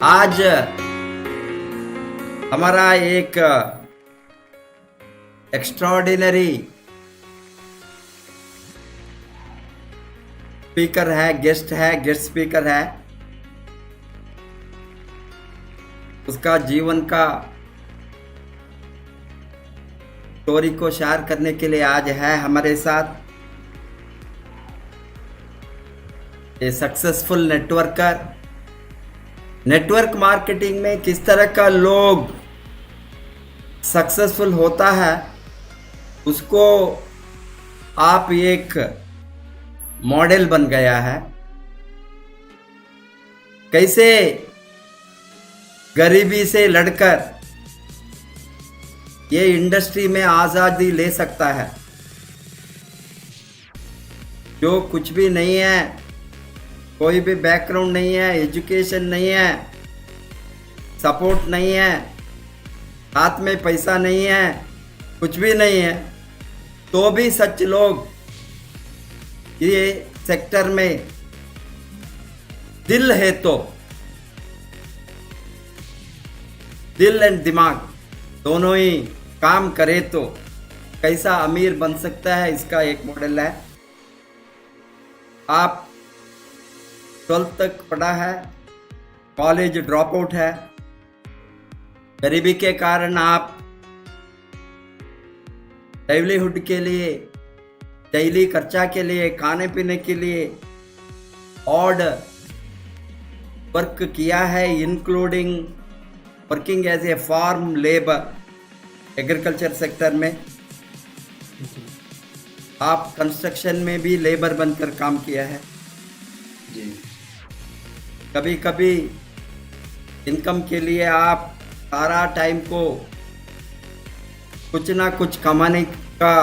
आज हमारा एक एक्स्ट्राऑर्डिनरी स्पीकर है, गेस्ट स्पीकर है। उसका जीवन का स्टोरी को शेयर करने के लिए आज है हमारे साथ। ए सक्सेसफुल नेटवर्कर, नेटवर्क मार्केटिंग में किस तरह का लोग सक्सेसफुल होता है उसको आप एक मॉडल बन गया है। कैसे गरीबी से लड़कर ये इंडस्ट्री में आजादी ले सकता है। जो कुछ भी नहीं है, कोई भी बैकग्राउंड नहीं है, एजुकेशन नहीं है, सपोर्ट नहीं है, हाथ में पैसा नहीं है, कुछ भी नहीं है, तो भी सच लोग ये सेक्टर में दिल है तो दिल एंड दिमाग दोनों ही काम करे तो कैसा अमीर बन सकता है, इसका एक मॉडल है। आप 12th तक पढ़ा है, कॉलेज ड्रॉप आउट है, गरीबी के कारण आप लाइवलीहुड के लिए, डेली खर्चा के लिए, खाने पीने के लिए ऑड वर्क किया है, including working as a farm labour agriculture sector में। आप कंस्ट्रक्शन में भी लेबर बनकर काम किया है। कभी कभी इनकम के लिए आप सारा टाइम को कुछ ना कुछ कमाने का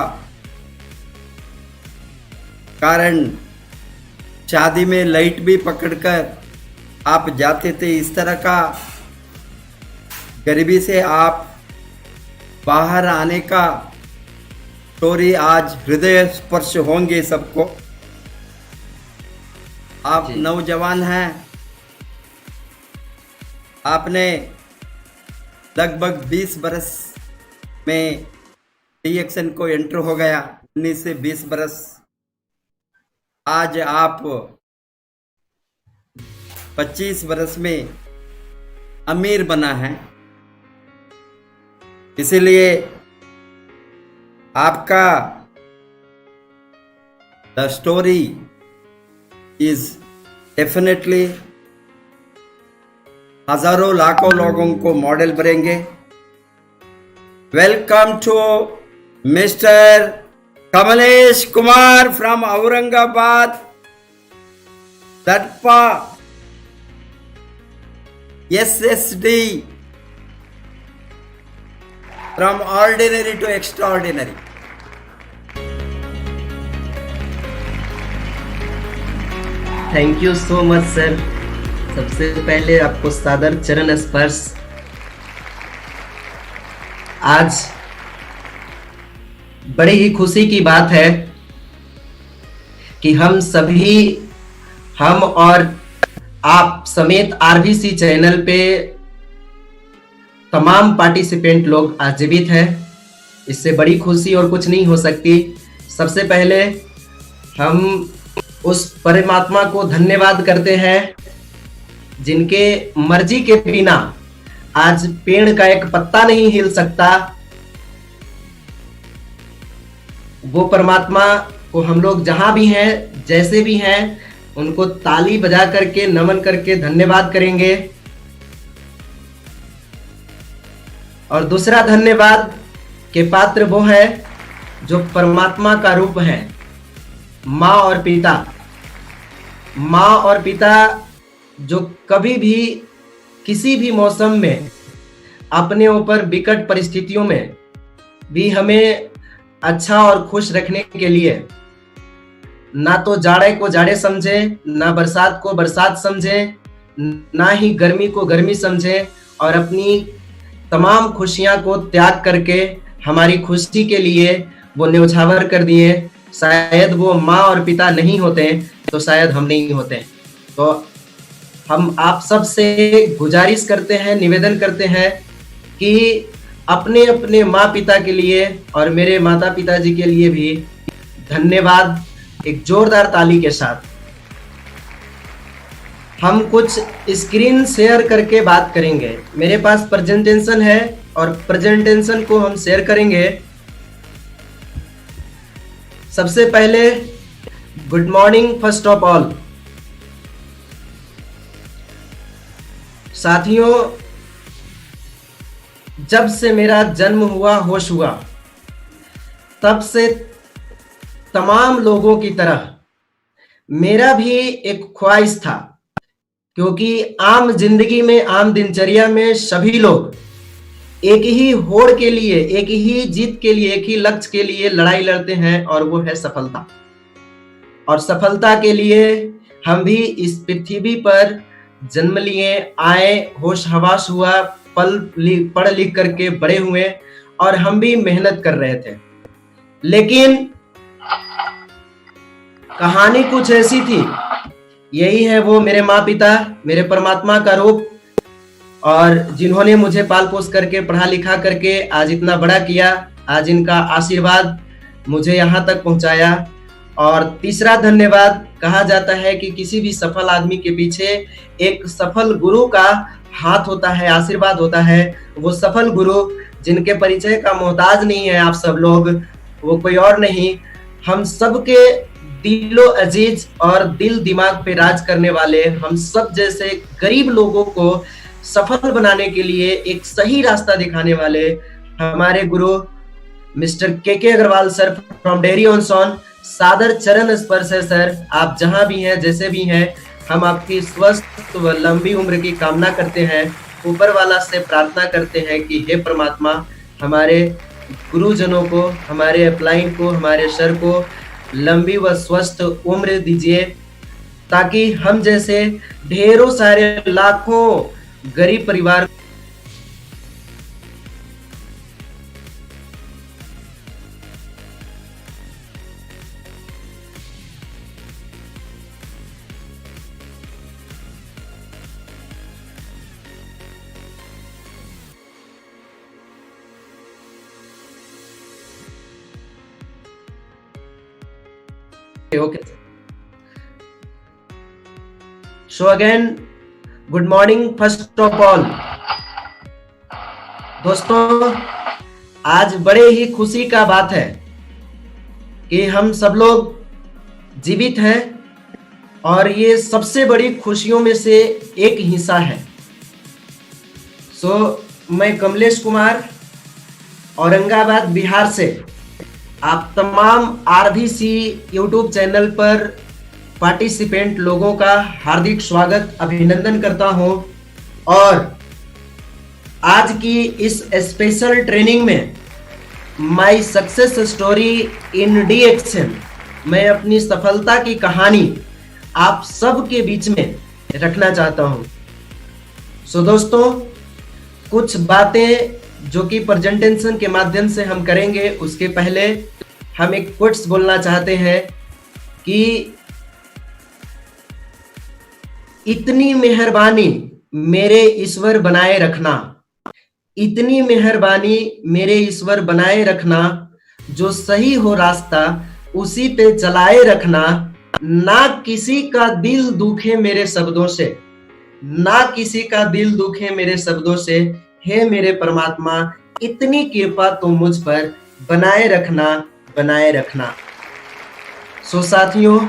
कारण शादी में लाइट भी पकड़कर आप जाते थे। इस तरह का गरीबी से आप बाहर आने का स्टोरी आज हृदय स्पर्श होंगे सबको। आप नौजवान हैं, आपने लगभग 20 बरस में DXN को एंटर हो गया, 19 से 20 बरस। आज आप 25 बरस में अमीर बना है। इसीलिए आपका द स्टोरी इज डेफिनेटली हजारों लाखों लोगों को मॉडल बनेंगे। Welcome to mister Kamlesh Kumar from Aurangabad, दटपा SSD, from ordinary to extraordinary। Thank you so much sir. सबसे पहले आपको सादर चरण स्पर्श। आज बड़ी ही खुशी की बात है कि हम और आप समेत RVC चैनल पे तमाम पार्टिसिपेंट लोग आज जीवित हैं। इससे बड़ी खुशी और कुछ नहीं हो सकती। सबसे पहले हम उस परमात्मा को धन्यवाद करते हैं जिनके मर्जी के बिना आज पेड़ का एक पत्ता नहीं हिल सकता। वो परमात्मा को हम लोग जहां भी हैं, जैसे भी हैं, उनको ताली बजा करके, नमन करके धन्यवाद करेंगे। और दूसरा धन्यवाद के पात्र वो है जो परमात्मा का रूप है, माँ और पिता। माँ और पिता जो कभी भी किसी भी मौसम में अपने ऊपर विकट परिस्थितियों में भी हमें अच्छा और खुश रखने के लिए ना तो जाड़े को जाड़े समझे, ना बरसात को बरसात समझे, ना ही गर्मी को गर्मी समझे, और अपनी तमाम खुशियां को त्याग करके हमारी खुशी के लिए वो न्यौछावर कर दिए। शायद वो माँ और पिता नहीं होते तो शायद हम नहीं होते। तो हम आप सब से गुजारिश करते हैं, निवेदन करते हैं कि अपने अपने माँ पिता के लिए और मेरे माता पिताजी के लिए भी धन्यवाद, एक जोरदार ताली के साथ। हम कुछ स्क्रीन शेयर करके बात करेंगे। मेरे पास प्रेजेंटेशन है और प्रेजेंटेशन को हम शेयर करेंगे। सबसे पहले good morning first of all. साथियों, जब से मेरा जन्म हुआ, होश हुआ, तब से तमाम लोगों की तरह मेरा भी एक ख्वाहिश था, क्योंकि आम जिंदगी में, आम दिनचर्या में सभी लोग एक ही होड़ के लिए, एक ही जीत के लिए, एक ही लक्ष्य के लिए लड़ाई लड़ते हैं, और वो है सफलता। और सफलता के लिए हम भी इस पृथ्वी पर जन्म लिए, आए, होश हवास हुआ, पढ़ लिख करके बड़े हुए, और हम भी मेहनत कर रहे थे। लेकिन कहानी कुछ ऐसी थी, यही है वो मेरे माँ पिता, मेरे परमात्मा का रूप, और जिन्होंने मुझे पाल पोस करके, पढ़ा लिखा करके आज इतना बड़ा किया। आज इनका आशीर्वाद मुझे यहाँ तक पहुँचाया। और तीसरा धन्यवाद, कहा जाता है कि किसी भी सफल आदमी के पीछे एक सफल गुरु का हाथ होता है, आशीर्वाद होता है। वो सफल गुरु जिनके परिचय का मोहताज नहीं है आप सब लोग, वो कोई और नहीं, हम सबके दिलो अजीज और दिल दिमाग पे राज करने वाले, हम सब जैसे गरीब लोगों को सफल बनाने के लिए एक सही रास्ता दिखाने वाले हमारे गुरु mister K Agarwal sir from Dehri on Sone. सादर चरण स्पर्श है सर, आप जहां भी हैं, जैसे भी हैं, हम आपकी स्वस्थ व लंबी उम्र की कामना करते हैं। ऊपर वाला से प्रार्थना करते हैं कि हे परमात्मा, हमारे गुरुजनों को, हमारे अपलाइन को, हमारे सर को लंबी व स्वस्थ उम्र दीजिए, ताकि हम जैसे ढेरों सारे लाखों गरीब परिवार Okay. So again, good morning first of all. दोस्तों, आज बड़े ही खुशी का बात है कि हम सब लोग जीवित हैं, और ये सबसे बड़ी खुशियों में से एक हिस्सा है। मैं कमलेश कुमार, औरंगाबाद, बिहार से आप तमाम आरबीसी यूट्यूब चैनल पर पार्टिसिपेंट लोगों का हार्दिक स्वागत, अभिनंदन करता हूं। और आज की इस स्पेशल ट्रेनिंग में my success story in D action, मैं अपनी सफलता की कहानी आप सब के बीच में रखना चाहता हूं। दोस्तों, कुछ बातें जो कि प्रेजेंटेशन के माध्यम से हम करेंगे, उसके पहले हम एक कोट्स बोलना चाहते हैं कि इतनी मेहरबानी मेरे ईश्वर बनाए रखना, इतनी मेहरबानी मेरे ईश्वर बनाए रखना, जो सही हो रास्ता उसी पे चलाए रखना, ना किसी का दिल दुखे मेरे शब्दों से, ना किसी का दिल दुखे मेरे शब्दों से। हे मेरे परमात्मा, इतनी कृपा तुम मुझ पर बनाए रखना, बनाए रखना। साथियों,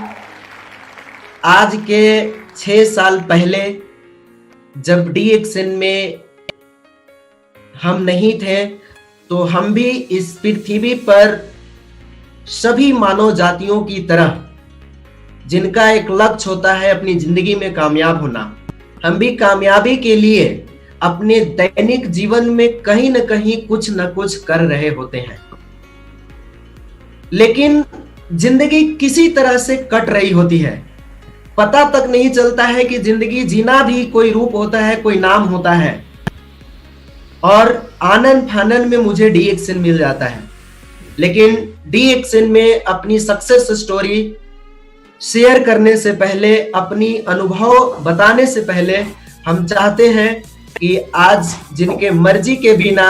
आज के 6 साल पहले जब डी एक्शन में हम नहीं थे, तो हम भी इस पृथ्वी पर सभी मानव जातियों की तरह, जिनका एक लक्ष्य होता है अपनी जिंदगी में कामयाब होना, हम भी कामयाबी के लिए अपने दैनिक जीवन में कहीं न कहीं कुछ न कुछ कर रहे होते हैं। लेकिन जिंदगी किसी तरह से कट रही होती है, पता तक नहीं चलता है कि जिंदगी जीना भी कोई रूप होता है, कोई नाम होता है। और आनन फानन में मुझे डी एक्शन मिल जाता है, लेकिन डी एक्शन में अपनी सक्सेस स्टोरी शेयर करने से पहले, अपनी अनुभव बताने से पहले हम चाहते हैं कि आज जिनके मर्जी के बिना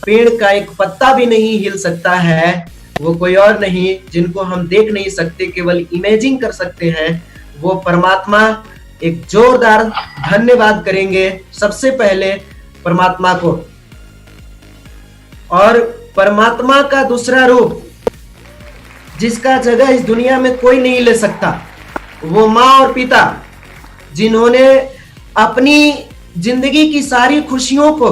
पेड़ का एक पत्ता भी नहीं हिल सकता है, वो कोई और नहीं, जिनको हम देख नहीं सकते, केवल इमेजिन कर सकते हैं, वो परमात्मा। एक जोरदार धन्यवाद करेंगे सबसे पहले परमात्मा को। और परमात्मा का दूसरा रूप जिसका जगह इस दुनिया में कोई नहीं ले सकता, वो माँ और पिता, जिन्होंने अपनी जिंदगी की सारी खुशियों को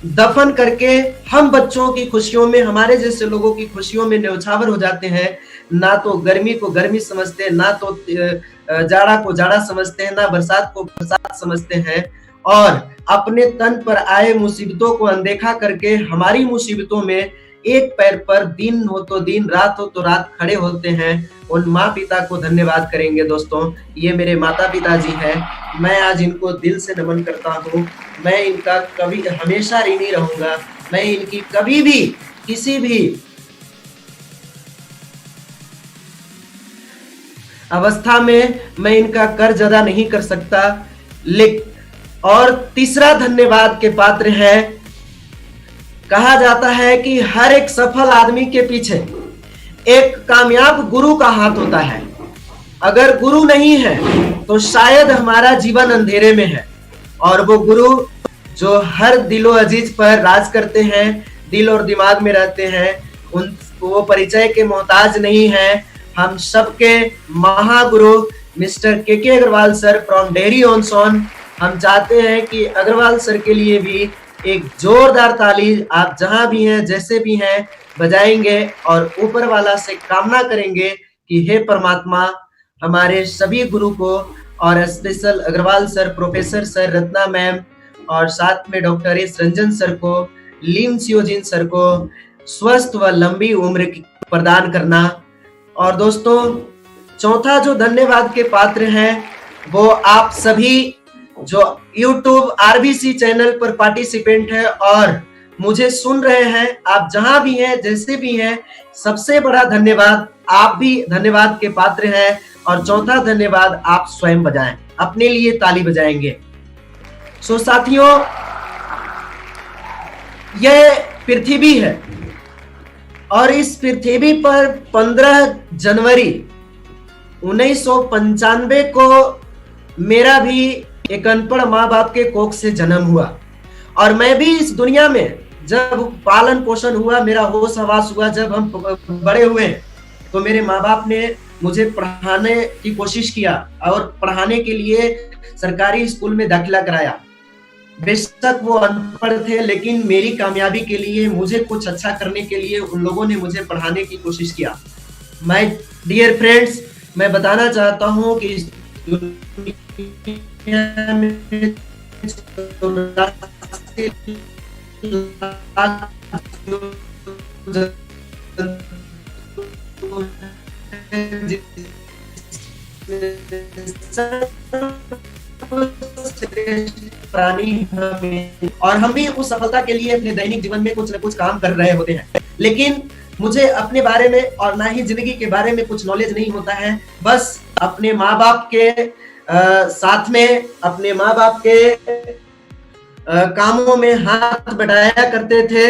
दफन करके हम बच्चों की खुशियों में, हमारे जैसे लोगों की खुशियों में न्यौछावर हो जाते हैं। ना तो गर्मी को गर्मी समझते हैं, ना तो जाड़ा को जाड़ा समझते हैं, ना बरसात को बरसात समझते हैं, और अपने तन पर आए मुसीबतों को अनदेखा करके हमारी मुसीबतों में एक पैर पर, दिन हो तो दिन, रात हो तो रात, खड़े होते हैं। उन माँ पिता को धन्यवाद करेंगे दोस्तों। ये मेरे माता पिता जी हैं, मैं आज इनको दिल से नमन करता हूँ। मैं इनका कभी हमेशा ऋणी रहूंगा। मैं इनकी कभी भी किसी भी अवस्था में मैं इनका कर्ज अदा नहीं कर सकता। और तीसरा धन्यवाद के पात्र है, कहा जाता है कि हर एक सफल आदमी के पीछे एक कामयाब गुरु का हाथ होता है। अगर गुरु नहीं है तो शायद हमारा जीवन अंधेरे में है। और वो गुरु जो हर दिलो अजीज पर राज करते हैं, दिल और दिमाग में रहते हैं, वो परिचय के मोहताज नहीं है। हम सबके महागुरु mister K Agarwal sir from Dehri on Sone. हम चाहते हैं कि अग्रवाल सर के लिए भी एक जोरदार ताली आप जहां भी हैं, जैसे भी हैं, बजाएंगे और ऊपर वाला से कामना करेंगे कि हे परमात्मा, हमारे सभी गुरु को और special Agarwal sir, professor sir, Ratna ma'am और साथ में डॉक्टर एस रंजन सर को, लीम सियोजिन सर को स्वस्थ व लंबी उम्र प्रदान करना। और दोस्तों, चौथा जो धन्यवाद के पात्र हैं वो आप सभी जो YouTube RBC चैनल पर पार्टिसिपेंट है और मुझे सुन रहे हैं, आप जहां भी हैं, जैसे भी हैं, सबसे बड़ा धन्यवाद। आप भी धन्यवाद के पात्र हैं। और चौथा धन्यवाद आप स्वयं बजाएं, अपने लिए ताली बजाएंगे। सो साथियों, यह पृथ्वी है और इस पृथ्वी पर 15 जनवरी 1995 को मेरा भी एक अनपढ़ माँ बाप के कोख से जन्म हुआ। और मैं भी इस दुनिया में जब पालन पोषण हुआ, मेरा होश हवास हुआ, जब हम बड़े हुए तो मेरे माँ बाप ने मुझे पढ़ाने की कोशिश किया और पढ़ाने के लिए सरकारी स्कूल में दाखिला कराया। बेशक वो अनपढ़ थे, लेकिन मेरी कामयाबी के लिए, मुझे कुछ अच्छा करने के लिए उन लोगों ने मुझे पढ़ाने की कोशिश किया। माय डियर फ्रेंड्स, मैं बताना चाहता हूँ कि इस प्राणी हमें, और हम भी उस सफलता के लिए अपने दैनिक जीवन में कुछ न कुछ काम कर रहे होते हैं। लेकिन मुझे अपने बारे में और ना ही जिंदगी के बारे में कुछ नॉलेज नहीं होता है। बस अपने माँ बाप के साथ में, अपने माँ बाप के कामों में हाथ बढ़ाया करते थे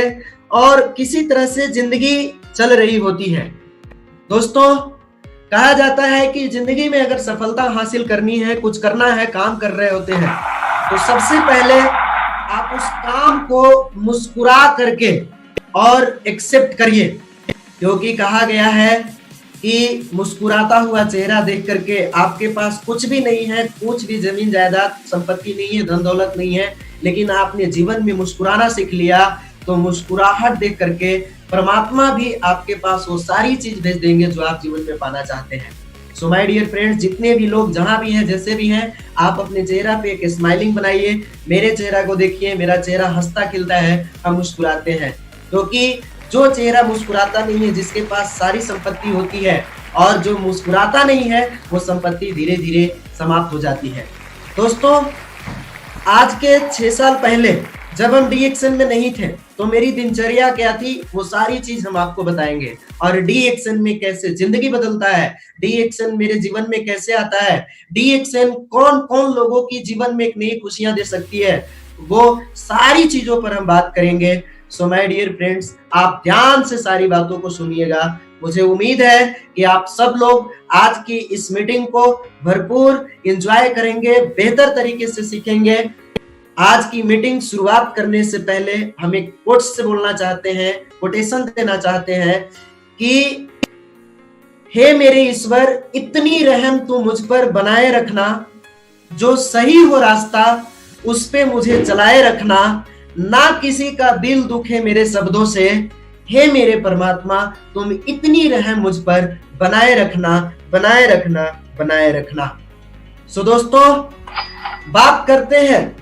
और किसी तरह से जिंदगी चल रही होती है। दोस्तों, कहा जाता है कि जिंदगी में अगर सफलता हासिल करनी है, कुछ करना है, काम कर रहे होते हैं, तो सबसे पहले आप उस काम को मुस्कुरा करके और एक्सेप्ट करिए। क्योंकि कहा गया है कि मुस्कुराता हुआ चेहरा देख करके, आपके पास कुछ भी नहीं है, कुछ भी जमीन जायदाद संपत्ति नहीं है, धन दौलत नहीं है, लेकिन आपने जीवन में मुस्कुराना सीख लिया, तो मुस्कुराहट देख करके परमात्मा भी आपके पास वो सारी चीज भेज देंगे जो आप जीवन में पाना चाहते हैं। सो माय डियर फ्रेंड्स, जितने भी लोग जहां भी हैं, जैसे भी हैं, आप अपने चेहरा पे एक स्माइलिंग बनाइए। मेरे चेहरा को देखिए, मेरा चेहरा हंसता खिलता है, हम मुस्कुराते हैं। क्योंकि जो चेहरा मुस्कुराता नहीं है, जिसके पास सारी संपत्ति होती है, और जो मुस्कुराता नहीं है, वो संपत्ति धीरे धीरे समाप्त हो जाती है। दोस्तों, आज के 6 साल पहले जब हम डी एक्शन में नहीं थे तो मेरी दिनचर्या क्या थी, वो सारी चीज हम आपको बताएंगे। और डी एक्शन में कैसे जिंदगी बदलता है, डी एक्शन मेरे जीवन में कैसे आता है, डी एक्शन कौन कौन लोगों की जीवन में एक नई खुशियां दे सकती है, वो सारी चीजों पर हम बात करेंगे। सो माय डियर फ्रेंड्स, आप ध्यान से सारी बातों को सुनिएगा। मुझे उम्मीद है कि आप सब लोग आज की इस मीटिंग को भरपूर एंजॉय करेंगे, बेहतर तरीके से सीखेंगे। आज की मीटिंग शुरुआत करने से पहले हम एक कोट से बोलना चाहते हैं, कोटेशन देना चाहते हैं कि हे मेरे ईश्वर, इतनी रहम तू मुझ पर बनाए रखना, जो सही हो रास्ता उस पे मुझे चलाए रखना, ना किसी का दिल दुखे मेरे शब्दों से। हे मेरे परमात्मा, तुम इतनी रहम मुझ पर बनाए रखना, बनाए रखना, बनाए रखना। सो दोस्तों, बात करते हैं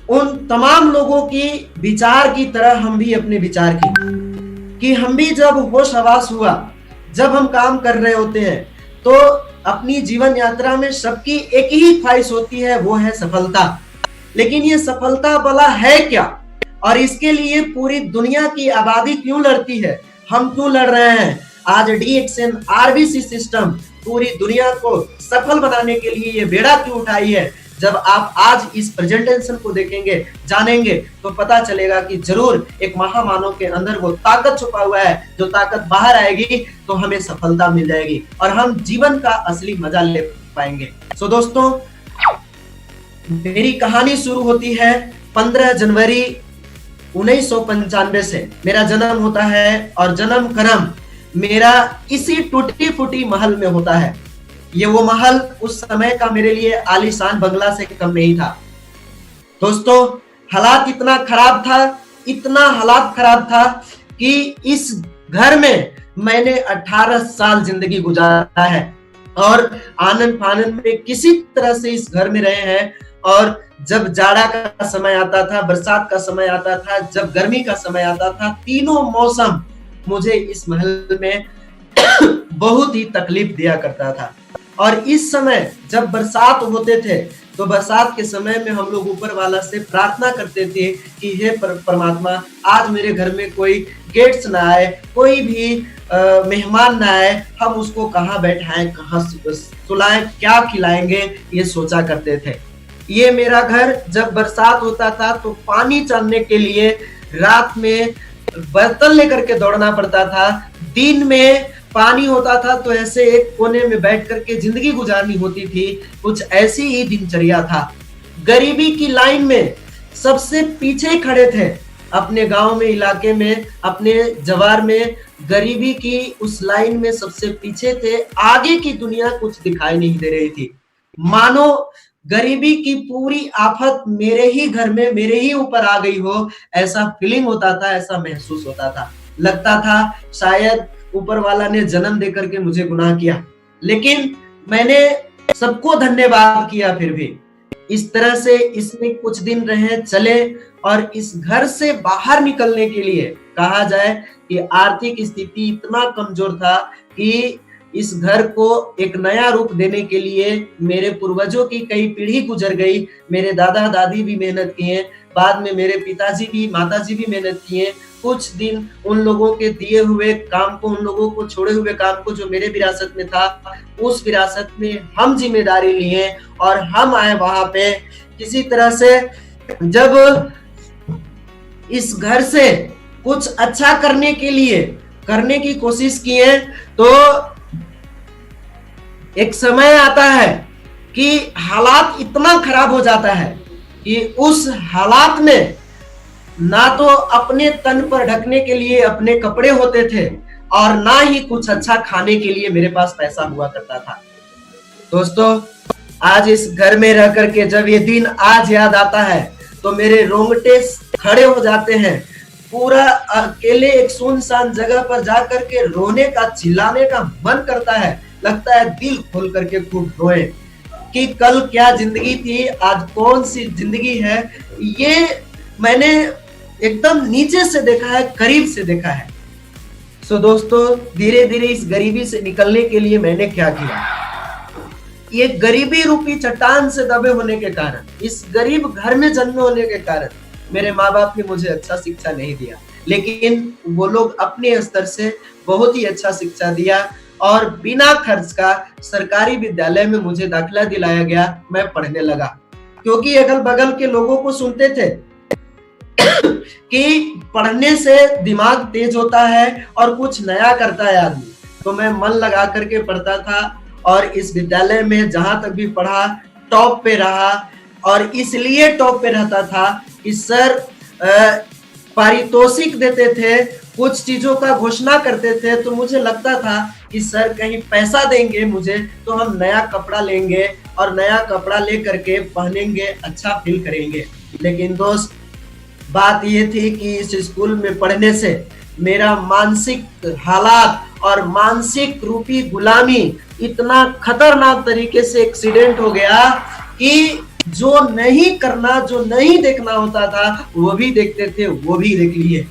उन तमाम लोगों की विचार की तरह हम भी अपने विचार की, कि हम भी जब होश हवास हुआ, जब हम काम कर रहे होते हैं, तो अपनी जीवन यात्रा में सबकी एक ही ख्वाहिश होती है, वो है सफलता। लेकिन ये सफलता भला है क्या, और इसके लिए पूरी दुनिया की आबादी क्यों लड़ती है, हम क्यों लड़ रहे हैं? आज डी एक्शन आरबीसी सिस्टम पूरी दुनिया को सफल बनाने के लिए ये बेड़ा क्यों उठाई है? जब आप आज इस प्रेजेंटेशन को देखेंगे, जानेंगे, तो पता चलेगा कि जरूर एक महामानव के अंदर वो ताकत छुपा हुआ है, जो ताकत बाहर आएगी तो हमें सफलता मिल जाएगी और हम जीवन का असली मजा ले पाएंगे। सो दोस्तों, मेरी कहानी शुरू होती है 15 जनवरी 1995 से। मेरा जन्म होता है और जन्म कर्म मेरा इसी टूटी फूटी महल में होता है। ये वो महल उस समय का मेरे लिए आलीशान बंगला से कम नहीं था। दोस्तों, हालात इतना खराब था, इतना हालात खराब था कि इस घर में मैंने 18 साल जिंदगी गुजारा है और आनंद फानंद में किसी तरह से इस घर में रहे हैं। और जब जाड़ा का समय आता था, बरसात का समय आता था, जब गर्मी का समय आता था, तीनों मौसम मुझे इस महल में बहुत ही तकलीफ दिया करता था। और इस समय जब बरसात होते थे, तो बरसात के समय में हम लोग ऊपर वाला से प्रार्थना करते थे कि हे परमात्मा, आज मेरे घर में कोई गेट्स ना आए, कोई भी मेहमान ना आए, हम उसको कहाँ बैठाएं, कहाँ सुलाएं, क्या खिलाएंगे, ये सोचा करते थे। ये मेरा घर जब बरसात होता था तो पानी चलने के लिए रात में बर्तन लेकर के दौड़ना पड़ता था, दिन में पानी होता था तो ऐसे एक कोने में बैठ करके जिंदगी गुजारनी होती थी। कुछ ऐसी ही दिनचर्या था। गरीबी की लाइन में सबसे पीछे खड़े थे अपने गांव में, इलाके में, अपने जवार में, गरीबी की उस लाइन में सबसे पीछे थे। आगे की दुनिया कुछ दिखाई नहीं दे रही थी, मानो गरीबी की पूरी आफत मेरे ही घर में, मेरे ही ऊपर आ गई हो, ऐसा फीलिंग होता था, ऐसा महसूस होता था। लगता था शायद ऊपर वाला ने जन्म देकर के मुझे गुनाह किया, लेकिन मैंने सबको धन्यवाद किया। फिर भी इस तरह से इसमें कुछ दिन रहे, चले, और इस घर से बाहर निकलने के लिए कहा जाए कि आर्थिक स्थिति इतना कमजोर था कि इस घर को एक नया रूप देने के लिए मेरे पूर्वजों की कई पीढ़ी गुजर गई। मेरे दादा दादी भी मेहनत किए, बाद में मेरे पिताजी भी, माताजी भी मेहनत किए। कुछ दिन उन लोगों के दिए हुए काम को, उन लोगों को छोड़े हुए काम को, जो मेरे विरासत में था, उस विरासत में हम जिम्मेदारी लिए और हम आए वहां पे। किसी तरह से जब इस घर से कुछ अच्छा करने के लिए करने की कोशिश किए, तो एक समय आता है कि हालात इतना खराब हो जाता है कि उस हालात में ना तो अपने तन पर ढकने के लिए अपने कपड़े होते थे और ना ही कुछ अच्छा खाने के लिए मेरे पास पैसा हुआ करता था। दोस्तों, आज इस घर में रह करके जब ये दिन आज याद आता है तो मेरे रोंगटे खड़े हो जाते हैं। पूरा अकेले एक सुनसान जगह पर जाकर के रोने का, चिल्लाने का मन करता है। लगता है दिल खोल करके खूब रोए कि कल क्या जिंदगी थी, आज कौन सी जिंदगी है। ये मैंने एकदम नीचे से देखा है, करीब से देखा है। सो दोस्तों, धीरे धीरे इस गरीबी से निकलने के लिए मैंने क्या किया, ये गरीबी रूपी चट्टान से दबे होने के कारण, इस गरीब घर में जन्मे होने के कारण मेरे माँ बाप ने मुझे अच्छा शिक्षा नहीं दिया, लेकिन वो लोग अपने स्तर से बहुत ही अच्छा शिक्षा दिया और बिना खर्च का सरकारी विद्यालय में मुझे दाखिला दिलाया गया। मैं पढ़ने लगा क्योंकि अगल बगल के लोगों को सुनते थे कि पढ़ने से दिमाग तेज होता है और कुछ नया करता है आदमी। तो मैं मन लगा करके पढ़ता था और इस विद्यालय में जहां तक भी पढ़ा टॉप पे रहा। और इसलिए टॉप पे रहता था कि सर पारितोषिक देते थे, कुछ चीजों का घोषणा करते थे, तो मुझे लगता था कि सर कहीं पैसा देंगे मुझे तो हम नया कपड़ा लेंगे और नया कपड़ा लेकर के पहनेंगे, अच्छा फील करेंगे। लेकिन दोस्त, बात ये थी कि इस स्कूल में पढ़ने से मेरा मानसिक हालात और मानसिक रूपी गुलामी इतना खतरनाक तरीके से एक्सीडेंट हो गया कि जो नहीं करना, जो नहीं देखना होता था वो भी देखते थे, वो भी देख लिए।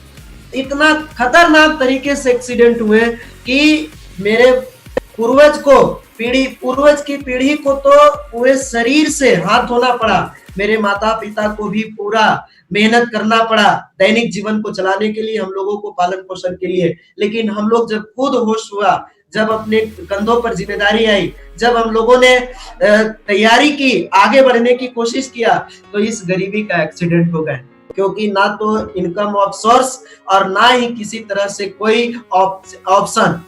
इतना खतरनाक तरीके से एक्सीडेंट हुए कि मेरे पूर्वज की पीढ़ी को तो पूरे शरीर से हाथ धोना पड़ा। मेरे माता पिता को भी पूरा मेहनत करना पड़ा दैनिक जीवन को चलाने के लिए, हम लोगों को पालन पोषण के लिए। लेकिन हम लोग जब खुद होश हुआ, जब अपने कंधों पर जिम्मेदारी आई, जब हम लोगों ने तैयारी की, आगे बढ़ने की कोशिश किया, तो इस गरीबी का एक्सीडेंट हो गया। क्योंकि ना तो इनकम ऑफ सोर्स और ना ही किसी तरह से कोई ऑप्शन,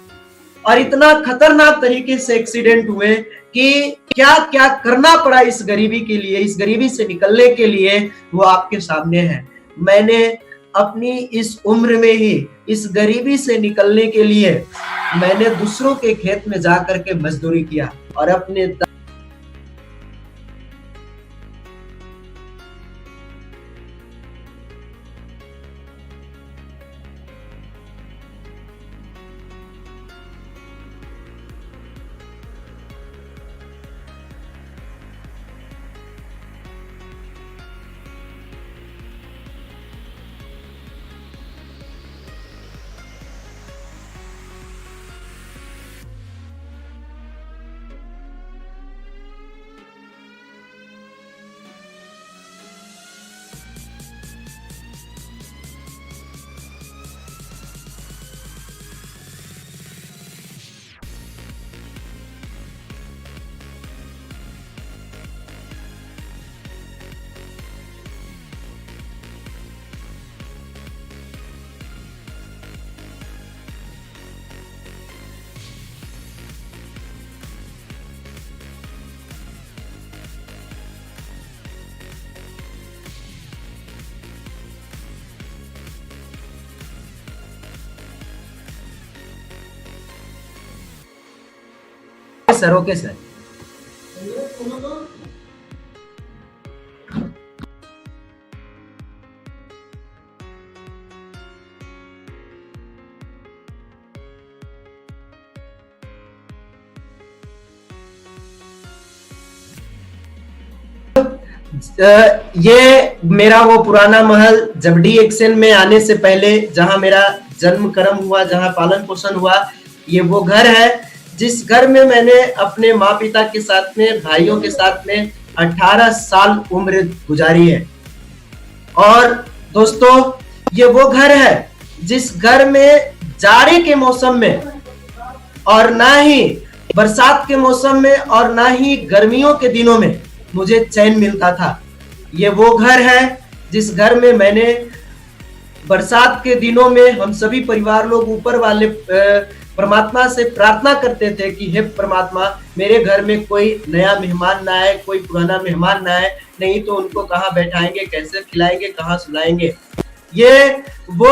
और इतना खतरनाक तरीके से एक्सीडेंट हुए कि क्या क्या करना पड़ा इस गरीबी के लिए, इस गरीबी से निकलने के लिए, वो आपके सामने है। मैंने अपनी इस उम्र में ही इस गरीबी से निकलने के लिए मैंने दूसरों के खेत में जाकर के मजदूरी किया और अपने सर, ओके सर। ये मेरा वो पुराना महल जबडी एक्शन में आने से पहले जहां मेरा जन्म कर्म हुआ, जहां पालन पोषण हुआ, ये वो घर है जिस घर में मैंने अपने माँ पिता के साथ में, भाइयों के साथ में 18 साल उम्र गुजारी है। और दोस्तों, ये वो घर है जिस घर में जाड़े के मौसम में और ना ही बरसात के मौसम में और ना ही गर्मियों के दिनों में मुझे चैन मिलता था। ये वो घर है जिस घर में मैंने बरसात के दिनों में हम सभी परिवार लोग ऊपर वाले परमात्मा से प्रार्थना करते थे कि हे परमात्मा, मेरे घर में कोई नया मेहमान ना आए, कोई पुराना मेहमान ना आए, नहीं तो उनको कहाँ बैठाएंगे, कैसे खिलाएंगे, कहाँ सुलाएंगे। ये वो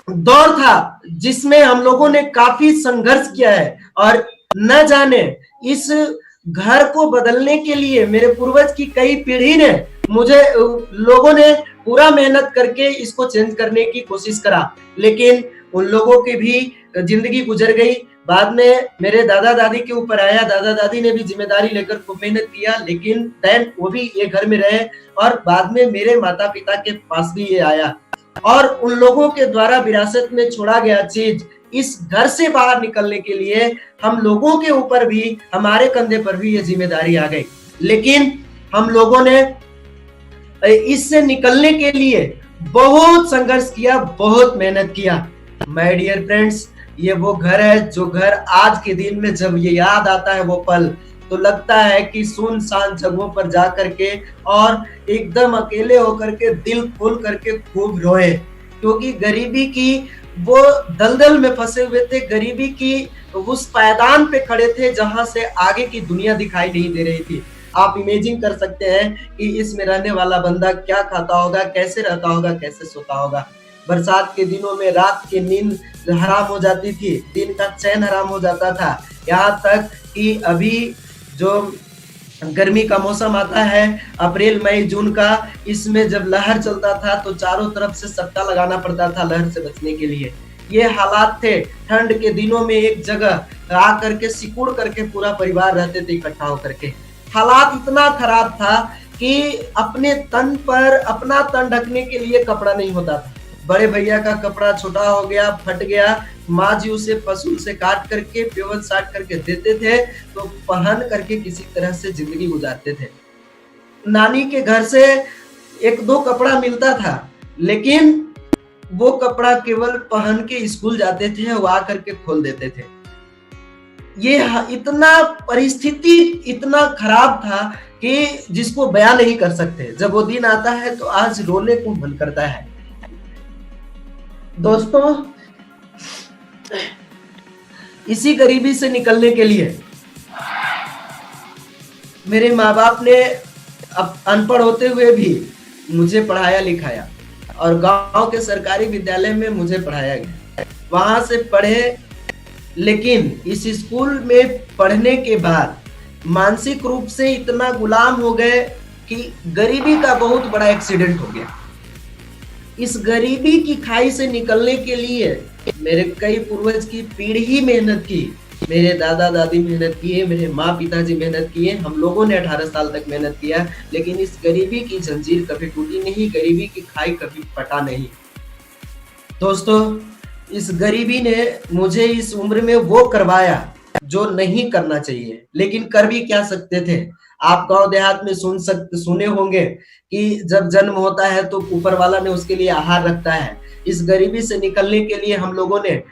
दौर था जिसमें हम लोगों ने काफी संघर्ष किया है और न जाने इस घर को बदलने के लिए मेरे पूर्वज की कई पीढ़ी ने मुझे लोगों ने पूरा मेहनत करके इसको चेंज करने की कोशिश करा, लेकिन उन लोगों की भी जिंदगी गुजर गई। बाद में मेरे दादा दादी के ऊपर आया, दादा दादी ने भी जिम्मेदारी लेकर खूब मेहनत किया, लेकिन देन वो भी ये घर में रहे और बाद में मेरे माता पिता के पास भी ये आया और उन लोगों के द्वारा विरासत में छोड़ा गया चीज इस घर से बाहर निकलने के लिए हम लोगों के ऊपर भी, हमारे कंधे पर भी ये जिम्मेदारी आ गई। लेकिन हम लोगों ने इससे निकलने के लिए बहुत संघर्ष किया, बहुत मेहनत किया। माय डियर फ्रेंड्स, ये वो घर है जो घर आज के दिन में जब ये याद आता है वो पल, तो लगता है कि सुनसान जगहों पर जा करके और एकदम अकेले होकर के दिल खोल करके खूब रोए, क्योंकि गरीबी की वो दलदल में फंसे हुए थे, गरीबी की उस पायदान पे खड़े थे जहां से आगे की दुनिया दिखाई नहीं दे रही थी। आप इमेजिन कर सकते हैं कि इसमें रहने वाला बंदा क्या खाता होगा, कैसे रहता होगा, कैसे सोता होगा। बरसात के दिनों में रात की नींद हराम हो जाती थी, दिन का चैन हराम हो जाता था। यहाँ तक कि अभी जो गर्मी का मौसम आता है, अप्रैल मई जून का, इसमें जब लहर चलता था तो चारों तरफ से सट्टा लगाना पड़ता था लहर से बचने के लिए। ये हालात थे। ठंड के दिनों में एक जगह आ करके सिकुड़ करके पूरा परिवार रहते थे इकट्ठा होकर के। हालात इतना खराब था कि अपने तन पर अपना तन ढकने के लिए कपड़ा नहीं होता था। बड़े भैया का कपड़ा छोटा हो गया, फट गया, माँ जी उसे फसूल से काट करके पेवर साट करके देते थे, तो पहन करके किसी तरह से जिंदगी गुजारते थे। नानी के घर से एक दो कपड़ा मिलता था, लेकिन वो कपड़ा केवल पहन के स्कूल जाते थे, वो आ करके खोल देते थे। ये इतना परिस्थिति इतना खराब था कि जिसको बयान नहीं कर सकते। जब वो दिन आता है तो आज रोने को मन करता है। दोस्तों, इसी गरीबी से निकलने के लिए मेरे माँ बाप ने अनपढ़ होते हुए भी मुझे पढ़ाया लिखाया और गांव के सरकारी विद्यालय में मुझे पढ़ाया गया। वहां से पढ़े, लेकिन इस स्कूल में पढ़ने के बाद मानसिक रूप से इतना गुलाम हो गए कि गरीबी का बहुत बड़ा एक्सीडेंट हो गया। इस गरीबी की खाई से निकलने के लिए मेरे कई पूर्वज की पीढ़ी मेहनत की। मेरे दादा दादी मेहनत किए, मेरे माँ पिताजी मेहनत किए, हम लोगों ने 18 साल तक मेहनत किया, लेकिन इस गरीबी की जंजीर कभी टूटी नहीं, गरीबी की खाई कभी फटा नहीं। दोस्तों, इस गरीबी ने मुझे इस उम्र में वो करवाया जो नहीं करना चाहिए, लेकिन कर भी क्या सकते थे। आप गांव देहात में सुने होंगे कि जब जन्म होता है तो ऊपर वाला ने उसके लिए आहार रखता है। इस गरीबी से निकलने के लिए हम लोगों ने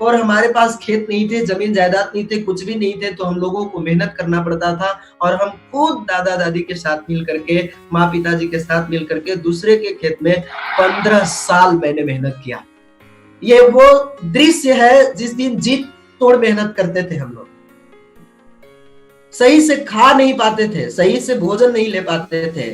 और हमारे पास खेत नहीं थे, जमीन जायदाद नहीं थे, कुछ भी नहीं थे, तो हम लोगों को मेहनत करना पड़ता था और हम खुद दादा दादी के साथ मिल करके, माँ पिताजी के साथ मिल करके दूसरे के खेत में 15 साल मैंने मेहनत किया। ये वो दृश्य है जिस दिन जीत तोड़ मेहनत करते थे हम लोग। सही से खा नहीं पाते थे, सही से भोजन नहीं ले पाते थे।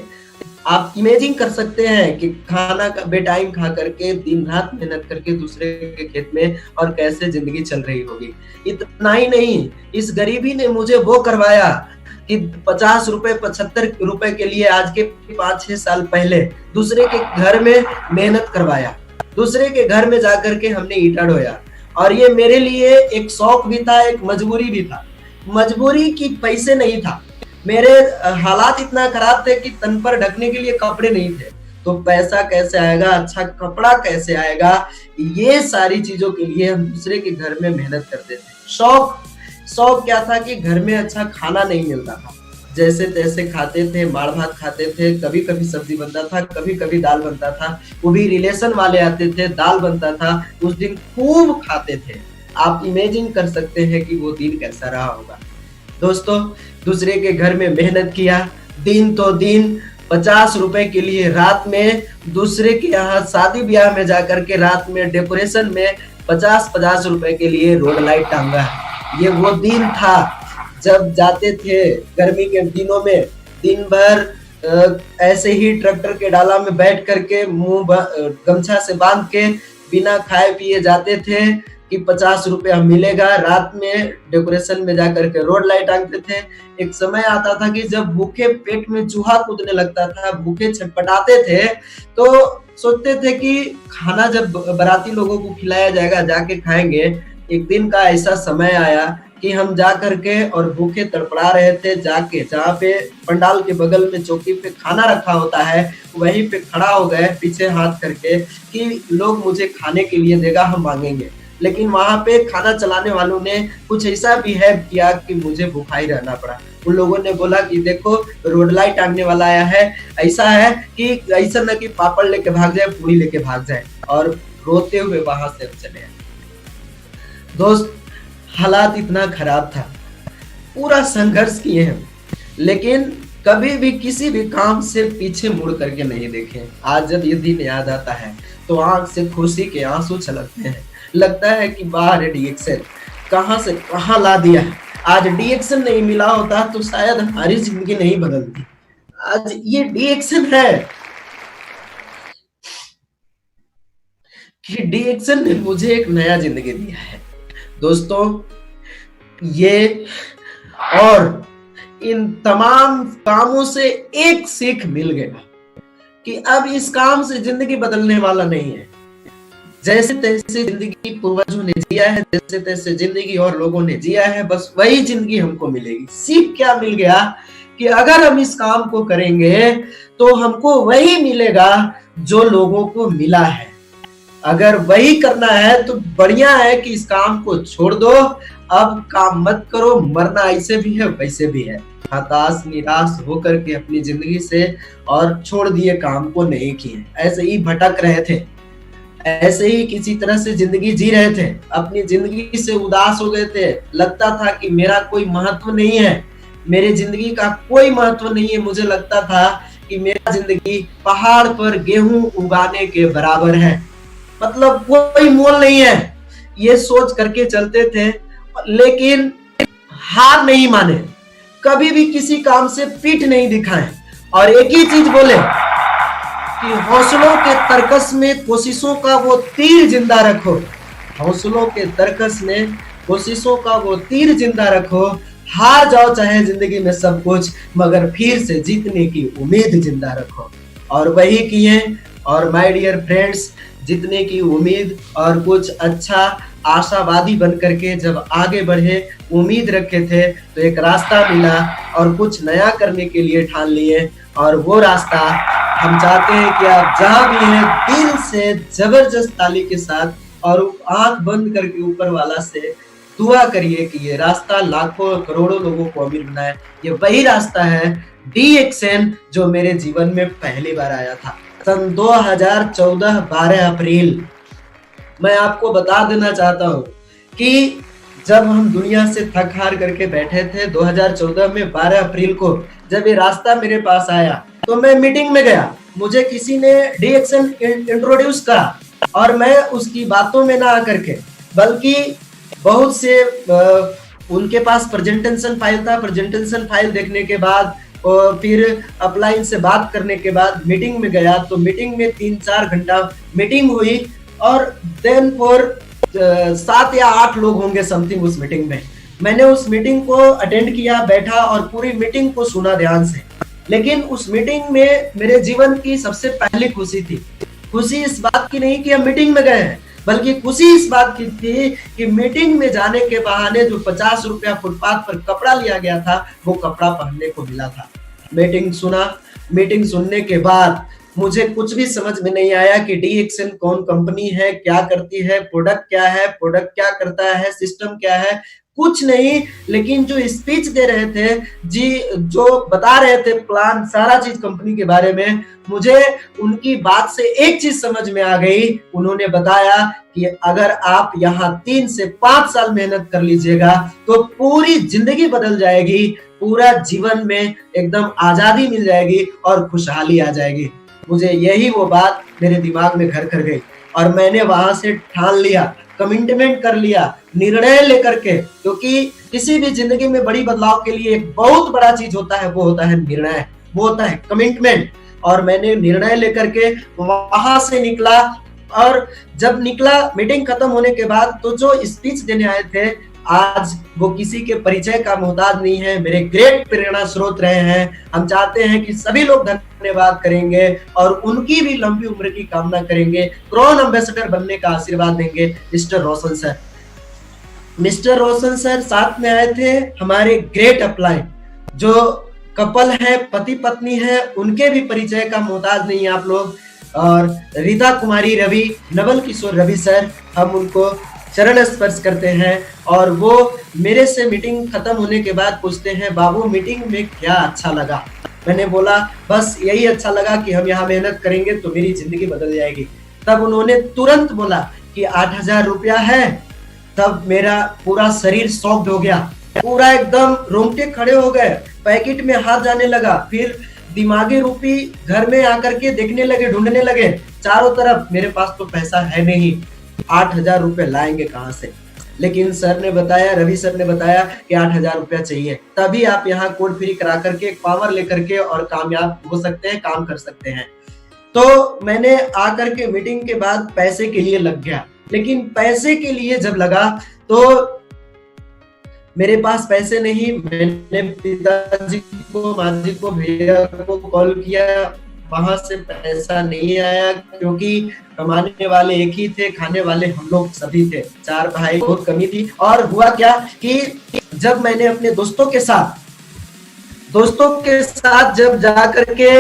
आप इमेजिन कर सकते हैं कि खाना का बेटाइम खा करके दिन रात मेहनत करके दूसरे के खेत में और कैसे जिंदगी चल रही होगी। इतना ही नहीं, इस गरीबी ने मुझे वो करवाया कि 50 रुपए 75 रुपए के लिए आज के 5-6 साल पहले दूसरे के घर में मेहनत करवाया, दूसरे के घर में जाकर के हमने ईंटा ढोया। और ये मेरे लिए एक शौक भी था, एक मजबूरी भी था। मजबूरी की पैसे नहीं था, मेरे हालात इतना खराब थे कि तन पर ढकने के लिए कपड़े नहीं थे, तो पैसा कैसे आएगा, अच्छा कपड़ा कैसे आएगा, ये सारी चीजों के लिए हम दूसरे के घर में मेहनत करते थे। शौक क्या था कि घर में अच्छा खाना नहीं मिलता था, जैसे तैसे खाते थे, माड़ भात खाते थे, कभी कभी सब्जी बनता था, कभी कभी दाल बनता था, वो भी रिलेशन वाले आते थे, दाल बनता था, उस दिन खूब खाते थे। आप इमेजिन कर सकते हैं कि वो दिन कैसा रहा होगा। दोस्तों, दूसरे के घर में मेहनत किया, दिन तो दिन 50 रुपए के लिए रात में दूसरे के यहाँ शादी ब्याह में जाकर के रात में डेकोरेशन में 50-50 रुपए के लिए रोड लाइट टांगा। ये वो दिन था जब जाते थे गर्मी के दिनों में, दिन भर ऐसे ही ट्रैक्टर के डाला में बैठ करके मुंह गमछा से बांध के बिना खाए पिए जाते थे कि 50 रुपया मिलेगा। रात में डेकोरेशन में जाकर के रोड लाइट टांगते थे। एक समय आता था कि जब भूखे पेट में चूहा कूदने लगता था, भूखे छटपटाते थे, तो सोचते थे कि खाना जब बाराती लोगों को खिलाया जाएगा, जाके खाएंगे। एक दिन का ऐसा समय आया कि हम जा करके और भूखे तड़पड़ा रहे थे, जाके जहाँ पे पंडाल के बगल में चौकी पे खाना रखा होता है, वहीं पे खड़ा हो गए पीछे हाथ करके कि लोग मुझे खाने के लिए देगा, हम मांगेंगे। लेकिन वहां पे खाना चलाने वालों ने कुछ ऐसा बिहेव किया कि मुझे भूखा ही रहना पड़ा। उन लोगों ने बोला कि देखो रोड लाइट टांगने वाला आया है, ऐसा है कि ऐसा ना कि पापड़ लेके भाग जाए, पूरी लेके भाग जाए, और रोते हुए वहां से चले आए। दोस्त, हालात इतना खराब था, पूरा संघर्ष किए हैं, लेकिन कभी भी किसी भी काम से पीछे मुड़ करके नहीं देखे। आज जब ये दिन याद आता है तो आंख से खुशी के आंसू छलकते हैं। लगता है कि बाहर डीएक्सन कहां से कहां ला दिया है। आज डीएक्सन नहीं मिला होता तो शायद हमारी जिंदगी नहीं बदलती। आज ये डीएक्सन है कि डीएक्सन ने मुझे एक नया जिंदगी दिया है। दोस्तों, ये और इन तमाम कामों से एक सीख मिल गया कि अब इस काम से जिंदगी बदलने वाला नहीं है। जैसे तैसे जिंदगी पूर्वजों ने जिया है, जैसे तैसे जिंदगी और लोगों ने जिया है, बस वही जिंदगी हमको मिलेगी। सीख क्या मिल गया कि अगर हम इस काम को करेंगे तो हमको वही मिलेगा जो लोगों को मिला है। अगर वही करना है तो बढ़िया है कि इस काम को छोड़ दो, अब काम मत करो, मरना ऐसे भी है वैसे भी है। हताश निराश होकर के अपनी जिंदगी से और छोड़ दिए, काम को नहीं किए, ऐसे ही भटक रहे थे, ऐसे ही किसी तरह से जिंदगी जी रहे थे, अपनी जिंदगी से उदास हो गए थे। लगता था कि मेरा कोई महत्व नहीं है, मेरी जिंदगी का कोई महत्व नहीं है। मुझे लगता था कि मेरा जिंदगी पहाड़ पर गेहूं उगाने के बराबर है, मतलब कोई मोल नहीं है, ये सोच करके चलते थे। लेकिन हार नहीं माने, कभी भी किसी काम से पीठ नहीं दिखाएं, और एक ही चीज बोले कि हौसलों के तरकस में कोशिशों का वो तीर जिंदा रखो। हौसलों के तरकस में कोशिशों का वो तीर जिंदा रखो। हार जाओ चाहे जिंदगी में सब कुछ, मगर फिर से जीतने की उम्मीद जिंदा रखो। और वही किए। और माय डियर फ्रेंड्स, जीतने की उम्मीद और कुछ अच्छा आशावादी बन करके जब आगे बढ़े, उम्मीद रखे थे, तो एक रास्ता मिला और कुछ नया करने के लिए ठान लिए। और वो रास्ता हम चाहते हैं कि आप जहां भी हैं दिल से जबरदस्त ताली के साथ और आंख बंद करके ऊपर वाला से दुआ करिए कि ये रास्ता लाखों करोड़ों लोगों को अमीर बनाए। ये वही रास्ता है डीएक्सन जो मेरे जीवन में पहली बार आया था सन 2014 12 अप्रैल। मैं आपको बता देना चाहता हूँ कि जब हम दुनिया से थक हार करके बैठे थे 2014 में 12 अप्रैल को, जब ये रास्ता मेरे पास आया तो मैं मीटिंग में गया। मुझे किसी ने डीएक्सन इंट्रोड्यूस करा और मैं उसकी बातों में ना आकर के, बल्कि बहुत से उनके पास प्रेजेंटेशन फाइल था। प्रेजेंटेशन फाइल देखने के बाद और फिर अपलाइन से बात करने के बाद मीटिंग में गया। तो मीटिंग में 3-4 घंटा मीटिंग हुई और देन फॉर 7 या 8 लोग होंगे समथिंग उस मीटिंग में। मैंने उस मीटिंग को अटेंड किया, बैठा और पूरी मीटिंग को सुना ध्यान से। लेकिन उस मीटिंग में मेरे जीवन की सबसे पहली खुशी थी। खुशी इस बात की नहीं कि हम मीटिंग में गए हैं, बल्कि खुशी इस बात की थी कि मीटिंग में जाने के बहाने जो 50 रुपया फुटपाथ पर कपड़ा लिया गया था, वो कपड़ा पहनने को मिला था। मीटिंग सुना। मीटिंग सुनने के बाद मुझे कुछ भी समझ में नहीं आया कि डीएक्सन कौन कंपनी है, क्या करती है, प्रोडक्ट क्या है, प्रोडक्ट क्या करता है, सिस्टम क्या है, कुछ नहीं। लेकिन जो स्पीच दे रहे थे जी, जो बता रहे थे प्लान, सारा चीज कंपनी के बारे में, मुझे उनकी बात से एक चीज समझ में आ गई। उन्होंने बताया कि अगर आप यहाँ 3 से 5 साल मेहनत कर लीजिएगा तो पूरी जिंदगी बदल जाएगी, पूरा जीवन में एकदम आजादी मिल जाएगी और खुशहाली आ जाएगी। मुझे यही वो बात मेरे दिमाग में घर कर गई और मैंने वहां से ठान लिया, कमिटमेंट कर लिया, निर्णय लेकर के, क्योंकि किसी भी जिंदगी में बड़ी बदलाव के लिए एक बहुत बड़ा चीज होता है, वो होता है निर्णय, वो होता है कमिटमेंट। और मैंने निर्णय लेकर के वहां से निकला। और जब निकला मीटिंग खत्म होने के बाद, तो जो स्पीच देने आए थे आज वो किसी के परिचय का मोहताज नहीं है, मेरे ग्रेट प्रेरणा स्रोत रहे हैं। हम चाहते हैं कि सभी लोग धन्यवाद करेंगे और उनकी भी लंबी उम्र की कामना करेंगे। क्राउन एम्बेसडर बनने का आशीर्वाद देंगे मिस्टर रोशन सर। मिस्टर रोशन सर साथ में आए थे हमारे ग्रेट अपलाइन, जो कपल है, पति पत्नी है, उनके भी परिचय का मोहताज नहीं आप लोग। और रीता कुमारी रवि, नवल किशोर रवि सर, हम उनको चरण स्पर्श करते हैं और वो मेरे से मीटिंग खत्म होने के बाद पूछते हैं, बाबू मीटिंग में क्या अच्छा लगा? मैंने बोला बस यही अच्छा लगा कि हम यहाँ मेहनत करेंगे तो मेरी जिंदगी बदल जाएगी। तब उन्होंने तुरंत बोला कि 8,000 रुपया है। तब मेरा पूरा शरीर शॉक्ड हो गया, पूरा एकदम रोंगटे खड़े हो गए, पैकेट में हाथ जाने लगा। फिर दिमागी रूपी घर में आकर के देखने लगे, ढूंढने लगे चारों तरफ। मेरे पास तो पैसा है नहीं, 8,000 रुपए लाएंगे कहाँ से? लेकिन सर ने बताया, रवि सर ने बताया कि 8,000 रुपया चाहिए, तभी आप यहाँ कोड फ्री करा करके पावर लेकर के और कामयाब हो सकते हैं, काम कर सकते हैं। तो मैंने आकर के मीटिंग के बाद पैसे के लिए लग गया। लेकिन पैसे के लिए जब लगा तो मेरे पास पैसे नहीं। मैंने पिताजी को, माँ जी को, भैया को कॉल किया, वहां से पैसा नहीं आया क्योंकि कमाने वाले एक ही थे, खाने वाले हम लोग सभी थे, 4 भाई, बहुत कमी थी। और हुआ क्या कि जब मैंने अपने दोस्तों के साथ जब जा करके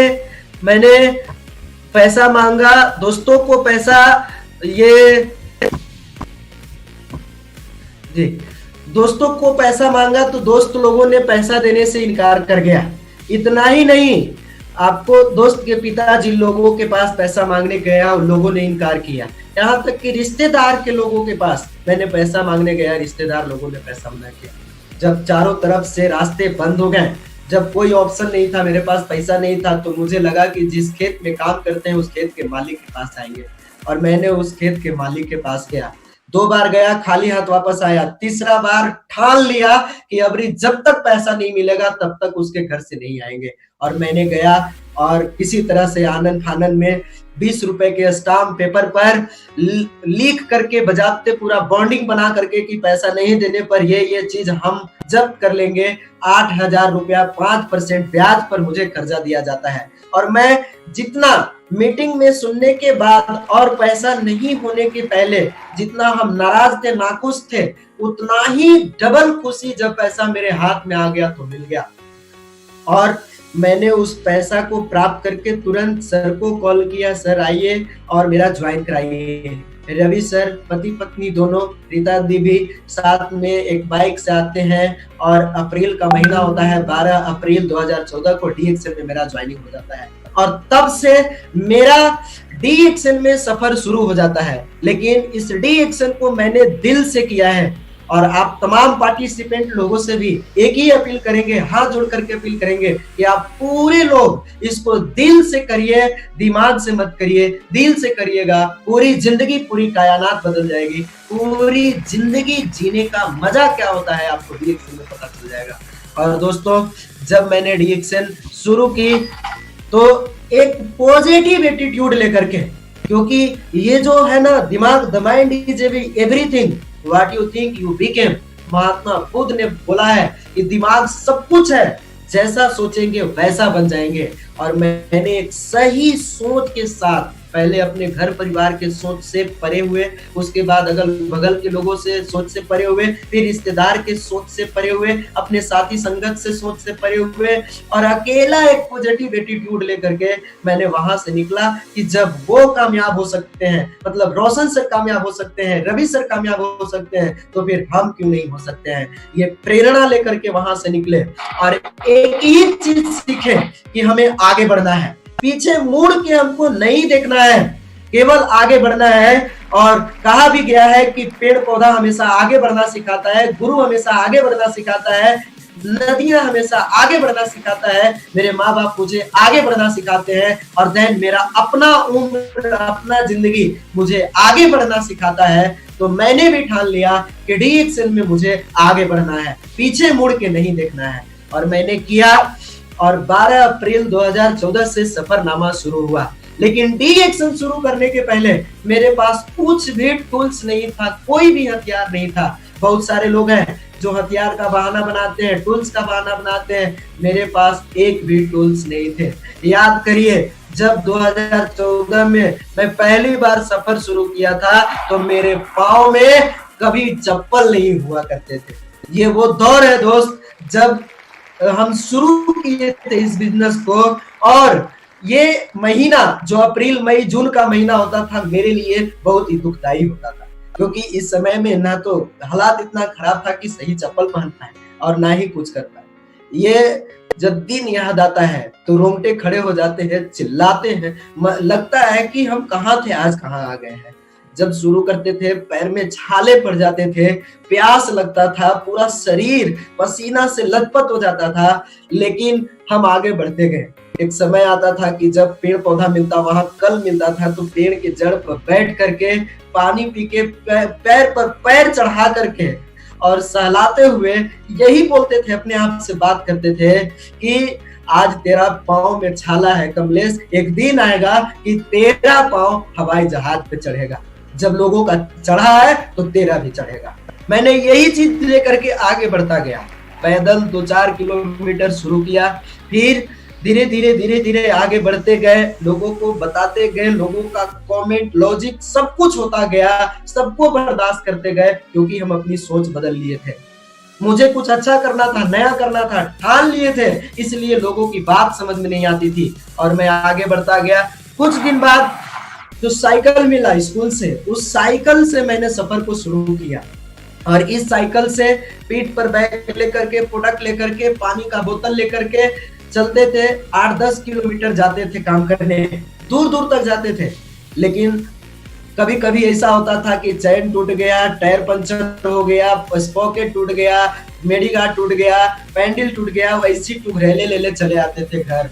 मैंने पैसा मांगा, दोस्तों को पैसा दोस्तों को पैसा मांगा तो दोस्त लोगों ने पैसा देने से इनकार कर गया। इतना ही नहीं, आपको दोस्त के पिताजी लोगों के पास पैसा मांगने गया, उन लोगों ने इनकार किया। यहाँ तक कि रिश्तेदार के लोगों के पास मैंने पैसा मांगने गया, रिश्तेदार लोगों ने पैसा मना किया। जब चारों तरफ से रास्ते बंद हो गए, जब कोई ऑप्शन नहीं था, मेरे पास पैसा नहीं था, तो मुझे लगा कि जिस खेत में काम करते हैं उस खेत के मालिक के पास आएंगे। और मैंने उस खेत के मालिक के पास गया। 2 बार गया, खाली हाथ वापस आया। तीसरा बार ठान लिया कि अबरी जब तक पैसा नहीं मिलेगा तब तक उसके घर से नहीं आएंगे। और मैंने गया और किसी तरह से आनंद फानन में 20 रुपए के स्टाम्प पेपर पर लिख करके, बजाते पूरा बॉन्डिंग बना करके कि पैसा नहीं देने पर ये चीज हम जब्त कर लेंगे। 8,000 रुपया 5% ब्याज पर मुझे कर्जा दिया जाता है। और मैं जितना मीटिंग में सुनने के बाद और पैसा नहीं होने के पहले जितना हम नाराज थे, नाखुश थे, उतना ही डबल खुशी जब पैसा मेरे हाथ में आ गया तो मिल गया। और मैंने उस पैसा को प्राप्त करके तुरंत सर को कॉल किया, सर आइए और मेरा ज्वाइन कराइए। रवि सर पति पत्नी दोनों, रीता दी भी साथ में एक बाइक से आते हैं। और अप्रैल का महीना होता है, 12 अप्रैल 2014 को DXN में मेरा ज्वाइनिंग हो जाता है। और तब से मेरा DXN में सफर शुरू हो जाता है। लेकिन इस DXN को मैंने दिल से किया है। और आप तमाम पार्टिसिपेंट लोगों से भी एक ही अपील करेंगे, हाथ जोड़ करके अपील करेंगे कि आप पूरे लोग इसको दिल से करिए, दिमाग से मत करिए, दिल से करिएगा। पूरी जिंदगी, पूरी कायनात बदल जाएगी। पूरी जिंदगी जीने का मजा क्या होता है आपको DXN में पता चल जाएगा। और दोस्तों, जब मैंने DXN शुरू की तो एक पॉजिटिव एटीट्यूड लेकर के, क्योंकि ये जो है ना, दिमाग, the mind is everything what you think you became. Mahatma Buddha ने बोला है कि दिमाग सब कुछ है, जैसा सोचेंगे वैसा बन जाएंगे। और मैंने एक सही सोच के साथ पहले अपने घर परिवार के सोच से परे हुए, उसके बाद अगल बगल के लोगों से सोच से परे हुए, फिर रिश्तेदार के सोच से परे हुए, अपने साथी संगत से सोच से परे हुए, और अकेला एक पॉजिटिव एटीट्यूड लेकर के मैंने वहां से निकला कि जब वो कामयाब हो सकते हैं, मतलब रोशन सर कामयाब हो सकते हैं, रवि सर कामयाब हो सकते हैं, तो फिर हम क्यों नहीं हो सकते हैं। ये प्रेरणा लेकर के वहां से निकले और एक ही चीज सीखे कि हमें आगे बढ़ना है, पीछे मुड़ के हमको नहीं देखना है, केवल आगे बढ़ना है। और कहा भी गया है कि पेड़ पौधा हमेशा आगे बढ़ना सिखाता है, गुरु हमेशा आगे बढ़ना सिखाता है, नदियां हमेशा आगे बढ़ना सिखाता है, मेरे माँ बाप मुझे आगे बढ़ना सिखाते हैं, और देन मेरा अपना उम्र, अपना जिंदगी मुझे आगे बढ़ना सिखाता है। तो मैंने भी ठान लिया कि DXN में मुझे आगे बढ़ना है, पीछे मुड़ के नहीं देखना है। और मैंने किया, और 12 अप्रैल 2014 से सफरनामा शुरू हुआ। लेकिन DXN शुरू करने के पहले मेरे पास कुछ भी टूल्स नहीं था, कोई भी हथियार नहीं था। बहुत सारे लोग हैं जो हथियार का बहाना बनाते हैं, टूल्स का बहाना बनाते हैं, मेरे पास एक भी टूल्स नहीं थे। याद करिए, जब 2014 में मैं पहली बार सफर शुरू किया था तो मेरे पाँव में कभी चप्पल नहीं हुआ करते थे। ये वो दौर है दोस्त जब हम शुरू किए थे इस बिजनेस को। और ये महीना जो अप्रैल मई जून का महीना होता था, मेरे लिए बहुत ही दुखदायी होता था। क्योंकि इस समय में ना तो हालात इतना खराब था कि सही चप्पल पहन पाए और ना ही कुछ कर पाए। ये जब दिन याद आता है तो रोंगटे खड़े हो जाते हैं, चिल्लाते हैं, लगता है कि हम कहाँ थे, आज कहाँ आ गए हैं। जब शुरू करते थे पैर में छाले पड़ जाते थे, प्यास लगता था, पूरा शरीर पसीना से लथपथ हो जाता था, लेकिन हम आगे बढ़ते गए। एक समय आता था कि जब पेड़ पौधा मिलता, वहां कल मिलता था, तो पेड़ के जड़ पर बैठ करके पानी पी के पैर पर पैर चढ़ा करके और सहलाते हुए यही बोलते थे, अपने आप से बात करते थे कि आज तेरा पाँव में छाला है कमलेश, एक दिन आएगा कि तेरा पाँव हवाई जहाज पे चढ़ेगा। जब लोगों का चढ़ा है तो तेरा भी चढ़ेगा। मैंने यही चीज लेकर के आगे बढ़ता गया। पैदल 2-4 किलोमीटर शुरू किया, फिर धीरे धीरे आगे बढ़ते गए, लोगों को बताते गए, लोगों का कमेंट, लॉजिक सब कुछ होता गया, सबको बर्दाश्त करते गए, क्योंकि हम अपनी सोच बदल लिए थे। मुझे कुछ अच्छा करना था, नया करना था, ठान लिए थे, इसलिए लोगों की बात समझ में नहीं आती थी और मैं आगे बढ़ता गया। कुछ दिन बाद जो साइकिल मिला स्कूल से, उस साइकिल से मैंने सफर को शुरू किया और इस साइकिल से पीठ पर बैग लेकर के, प्रोडक्ट लेकर के, पानी का बोतल लेकर के चलते थे। 8-10 किलोमीटर जाते थे काम करने, दूर दूर तक जाते थे। लेकिन कभी कभी ऐसा होता था कि चैन टूट गया, टायर पंचर हो गया, स्पॉकेट टूट गया, मेडी गार्ड टूट गया, पैंडल टूट गया, वैसी टुकड़ेले ले चले आते थे घर।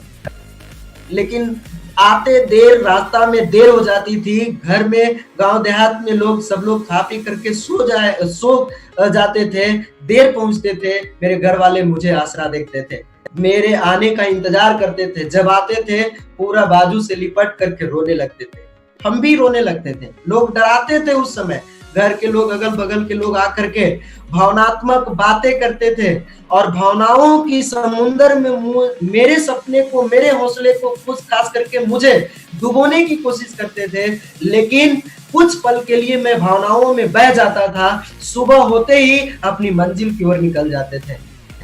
लेकिन आते देर, रास्ता में देर हो जाती थी। घर में गांव देहात में लोग सब लोग खा पी करके सो जाते थे, देर पहुंचते थे। मेरे घर वाले मुझे आसरा देखते थे, मेरे आने का इंतजार करते थे। जब आते थे पूरा बाजू से लिपट करके रोने लगते थे, हम भी रोने लगते थे। लोग डराते थे उस समय, घर के लोग, अगल बगल के लोग आकर के भावनात्मक बातें करते थे और भावनाओं की समुंदर में मेरे सपने को, मेरे हौसले को, कुछ खास करके मुझे डुबोने की कोशिश करते थे। लेकिन कुछ पल के लिए मैं भावनाओं में बह जाता था, सुबह होते ही अपनी मंजिल की ओर निकल जाते थे।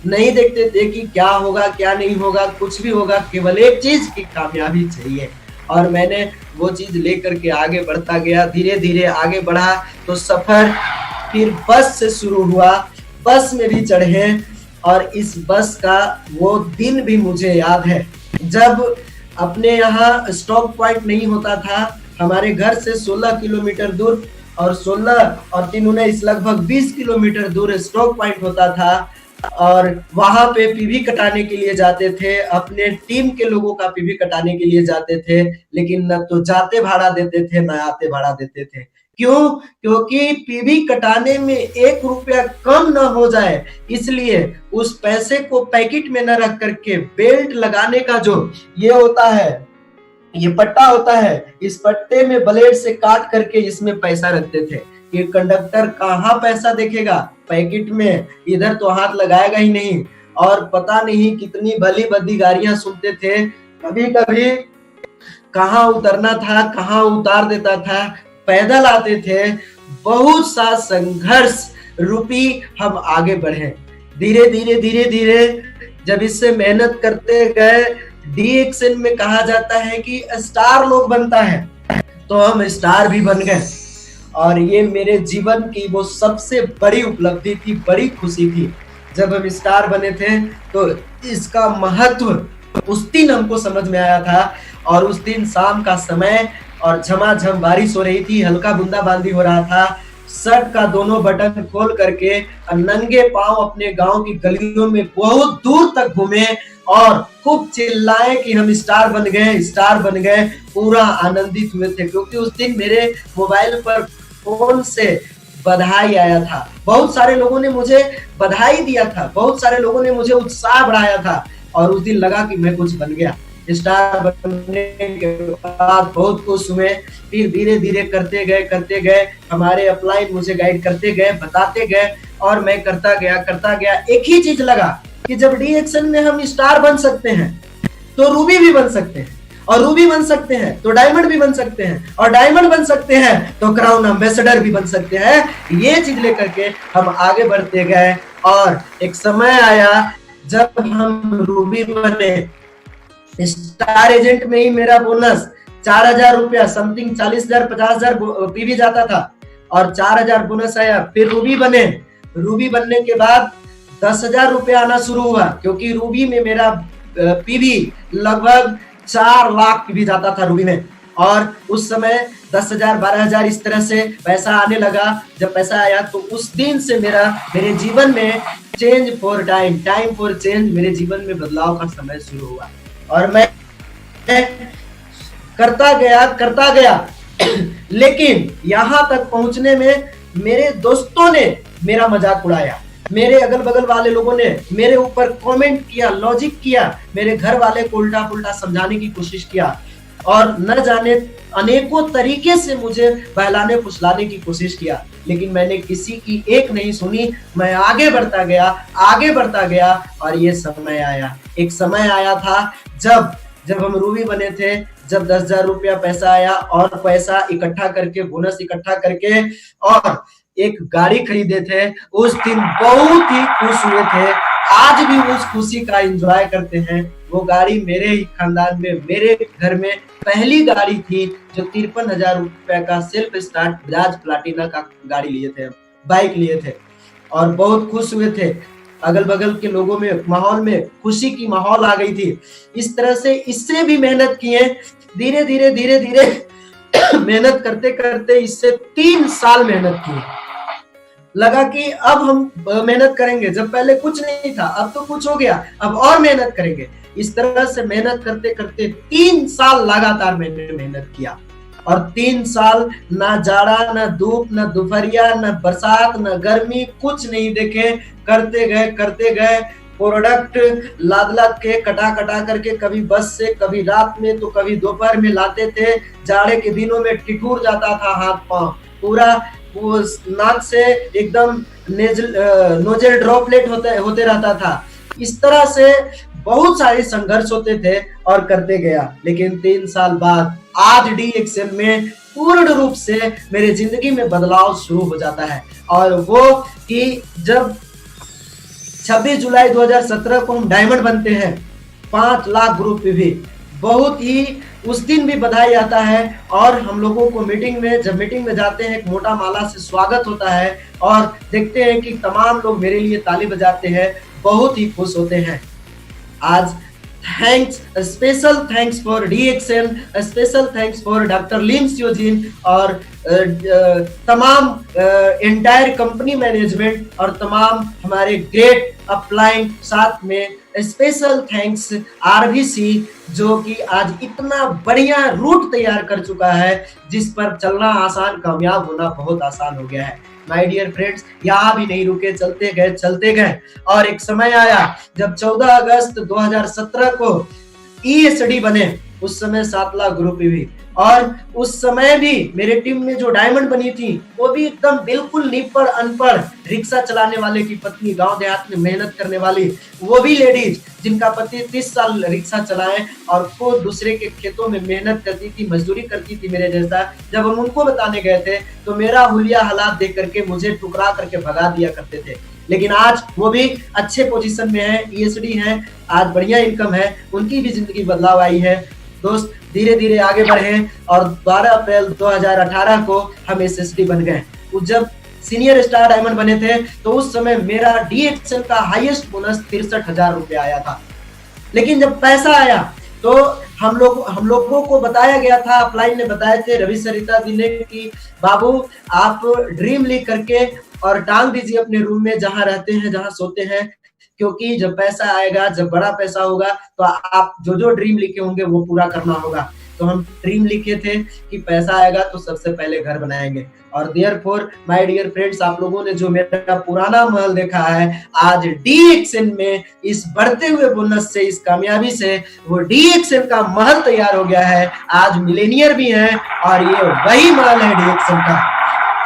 नहीं देखते थे कि क्या होगा, क्या नहीं होगा, कुछ भी होगा, केवल एक चीज की कामयाबी चाहिए। और मैंने वो चीज लेकर के आगे बढ़ता गया। धीरे धीरे आगे बढ़ा तो सफर फिर बस से शुरू हुआ। बस में भी चढ़े और इस बस का वो दिन भी मुझे याद है जब अपने यहाँ स्टॉप पॉइंट नहीं होता था। हमारे घर से 16 किलोमीटर दूर और 16 और 3-19 लगभग 20 किलोमीटर दूर स्टॉप पॉइंट होता था और वहां पे पीवी कटाने के लिए जाते थे। अपने टीम के लोगों का पीवी कटाने के लिए जाते थे, लेकिन न तो जाते भाड़ा देते थे, न आते भाड़ा देते थे। क्यों? क्योंकि पीवी कटाने में 1 रुपया कम न हो जाए, इसलिए उस पैसे को पैकेट में न रख करके बेल्ट लगाने का जो ये होता है, ये पट्टा होता है, इस पट्टे में ब्लेड से काट करके इसमें पैसा रखते थे। ये कंडक्टर कहाँ पैसा देखेगा, पैकेट में, इधर तो हाथ लगाएगा ही नहीं। और पता नहीं कितनी भली बद्दी गाड़ियां सुनते थे, कभी कभी कहाँ उतरना था, कहाँ उतार देता था, पैदल आते थे। बहुत सा संघर्ष रूपी हम आगे बढ़े। धीरे धीरे जब इससे मेहनत करते गए, डीएक्शन में कहा जाता है कि स्टार लोग बनता है, तो हम स्टार भी बन गए। और ये मेरे जीवन की वो सबसे बड़ी उपलब्धि थी, बड़ी खुशी थी। जब हम स्टार बने थे तो इसका महत्व उस दिन हमको समझ में आया था। और उस दिन शाम का समय और झमाझम बारिश हो रही थी, हल्का बूंदाबांदी हो रहा था। शर्ट का दोनों बटन खोल करके नंगे पांव अपने गांव की गलियों में बहुत दूर तक घूमे और खूब चिल्लाए कि हम स्टार बन गए, स्टार बन गए। पूरा आनंदित हुए थे, क्योंकि उस दिन मेरे मोबाइल पर फोन से बधाई आया था। बहुत सारे लोगों ने मुझे बधाई दिया था, बहुत सारे लोगों ने मुझे उत्साह बढ़ाया था और उस दिन लगा कि मैं कुछ बन गया। स्टार बनने के बाद बहुत खुश हुए। फिर धीरे धीरे करते गए, हमारे अपलाइन मुझे गाइड करते गए, बताते गए और मैं करता गया। एक ही चीज लगा कि जब डीएक्शन में हम स्टार बन सकते हैं तो रूबी भी बन सकते हैं, और रूबी बन सकते हैं तो डायमंड भी बन सकते हैं, और डायमंड बन सकते हैं तो क्राउन एम्बेसडर भी बन सकते हैं। ये चीज लेकर के हम आगे बढ़ते गए और एक समय आया जब हम रूबी बने। स्टार एजेंट में ही मेरा बोनस 4,000 रुपया समथिंग, 40,000 50,000 पीवी जाता था। और 4,000 बोनस आया। फिर रूबी बने, रूबी बनने के बाद 10,000 रुपया आना शुरू हुआ, क्योंकि रूबी में मेरा पीवी लगभग 4 लाख पीवी जाता था रूबी में। और उस समय 10,000 12,000 इस तरह से पैसा आने लगा। जब पैसा आया तो उस दिन से मेरे जीवन में change for time, time for change, मेरे जीवन में बदलाव का समय शुरू हुआ। और मैं करता गया लेकिन यहाँ तक पहुंचने में मेरे दोस्तों ने मेरा मजाक उड़ाया, मेरे अगल बगल वाले लोगों ने मेरे ऊपर कमेंट किया, लॉजिक किया, मेरे घर वाले को उल्टा पुल्टा समझाने की कोशिश किया और न जाने अनेकों तरीके से मुझे बहलाने फुसलाने की कोशिश किया। लेकिन मैंने किसी की एक नहीं सुनी, मैं आगे बढ़ता गया और ये समय आया। एक समय आया था जब हम रूबी बने थे, जब 10,000 रुपया पैसा आया और पैसा इकट्ठा करके, बोनस इकट्ठा करके और एक गाड़ी खरीदे थे। उस दिन बहुत ही खुश हुए थे, आज भी उस खुशी का एंजॉय करते हैं। वो गाड़ी मेरे ही खानदान में, मेरे घर में पहली गाड़ी थी जो 53,000 रुपया का सेल्फ स्टार्ट बजाज प्लाटिना का गाड़ी लिए थे, बाइक लिए थे और बहुत खुश हुए थे। अगल बगल के लोगों में, माहौल में खुशी की माहौल आ गई थी। इस तरह से इससे भी मेहनत किए, धीरे धीरे मेहनत करते करते इससे 3 साल मेहनत की। लगा कि अब हम मेहनत करेंगे, जब पहले कुछ नहीं था अब तो कुछ हो गया, अब और मेहनत करेंगे। इस तरह से मेहनत करते करते 3 साल लगातार मैंने मेहनत किया और 3 साल ना जाड़ा, ना धूप, ना दोपहरिया, ना बरसात, ना गर्मी, कुछ नहीं देखे। करते गए प्रोडक्ट लाद के कटा करके, कभी बस से, कभी रात में तो कभी दोपहर में लाते थे। जाड़े के दिनों में ठिठुर जाता था हाथ पांव, पूरा वो नाक से एकदम नोजल ड्रॉपलेट होते रहता था। इस तरह से बहुत सारे संघर्ष होते थे और करते गया। लेकिन 3 साल बाद आज DXN में पूर्ण रूप से मेरे जिंदगी में बदलाव शुरू हो जाता है। और वो कि जब 26 जुलाई 2017 को हम डायमंड बनते हैं, 5 लाख ग्रुप पे भी बहुत ही, उस दिन भी बधाई आता है और हम लोगों को जब मीटिंग में जाते हैं, एक मोटा माला से स्वागत होता है और देखते हैं कि तमाम लोग मेरे लिए ताली बजाते हैं, बहुत ही खुश होते हैं। आज special thanks for DXN, special thanks for doctor Lim Siow Jin और तमाम एंटायर कंपनी मैनेजमेंट और तमाम हमारे ग्रेट अपलाइन, साथ में स्पेशल थैंक्स RVC जो कि आज इतना बढ़िया रूट तैयार कर चुका है जिस पर चलना आसान, कामयाब होना बहुत आसान हो गया है। माय डियर फ्रेंड्स, यहाँ भी नहीं रुके, चलते गए और एक समय आया जब 14 अगस्त 2017 को ESD बने। उस समय 7 लाख ग्रुप भी, और उस समय भी मेरे टीम में जो डायमंड बनी थी वो भी एकदम बिल्कुल निपढ़ अनपढ़, रिक्शा चलाने वाले की पत्नी, गांव देहात में मेहनत करने वाली, वो भी लेडीज जिनका पति 30 साल रिक्शा चलाए और खुद दूसरे के खेतों में मेहनत करती थी, मजदूरी करती थी मेरे जैसा। जब हम उनको बताने गए थे तो मेरा हुलिया हालात देख करके मुझे टुकड़ा करके भगा दिया करते थे। लेकिन आज वो भी अच्छे पोजीशन में है, ESD है, आज बढ़िया इनकम है, उनकी भी जिंदगी बदलाव आई है। दोस्त, धीरे धीरे आगे बढ़े और 12 अप्रैल 2018 को हम SSD बन गए। जब सीनियर स्टार डायमंड बने थे तो उस समय मेरा DXN का हाईएस्ट बोनस 63,000 रुपया आया था। लेकिन जब पैसा आया तो हम लोगों को बताया गया था, अपलाइन ने बताए थे, रवि सरिता जी ने, कि बाबू आप ड्रीम लीग करके और टांग दीजिए अपने रूम में, जहां रहते हैं, जहां सोते हैं, क्योंकि जब पैसा आएगा, जब बड़ा पैसा होगा तो आप जो ड्रीम लिखे होंगे वो पूरा करना होगा। तो हम ड्रीम लिखे थे कि पैसा आएगा तो सबसे पहले घर बनाएंगे। और देयरफॉर माय डियर फ्रेंड्स, आप लोगों ने जो मेरा पुराना महल देखा है, आज DXN में इस बढ़ते हुए बोनस से, इस कामयाबी से वो DXN का महल तैयार हो गया है। आज मिलेनियर भी हैं और ये वही महल है DXN का।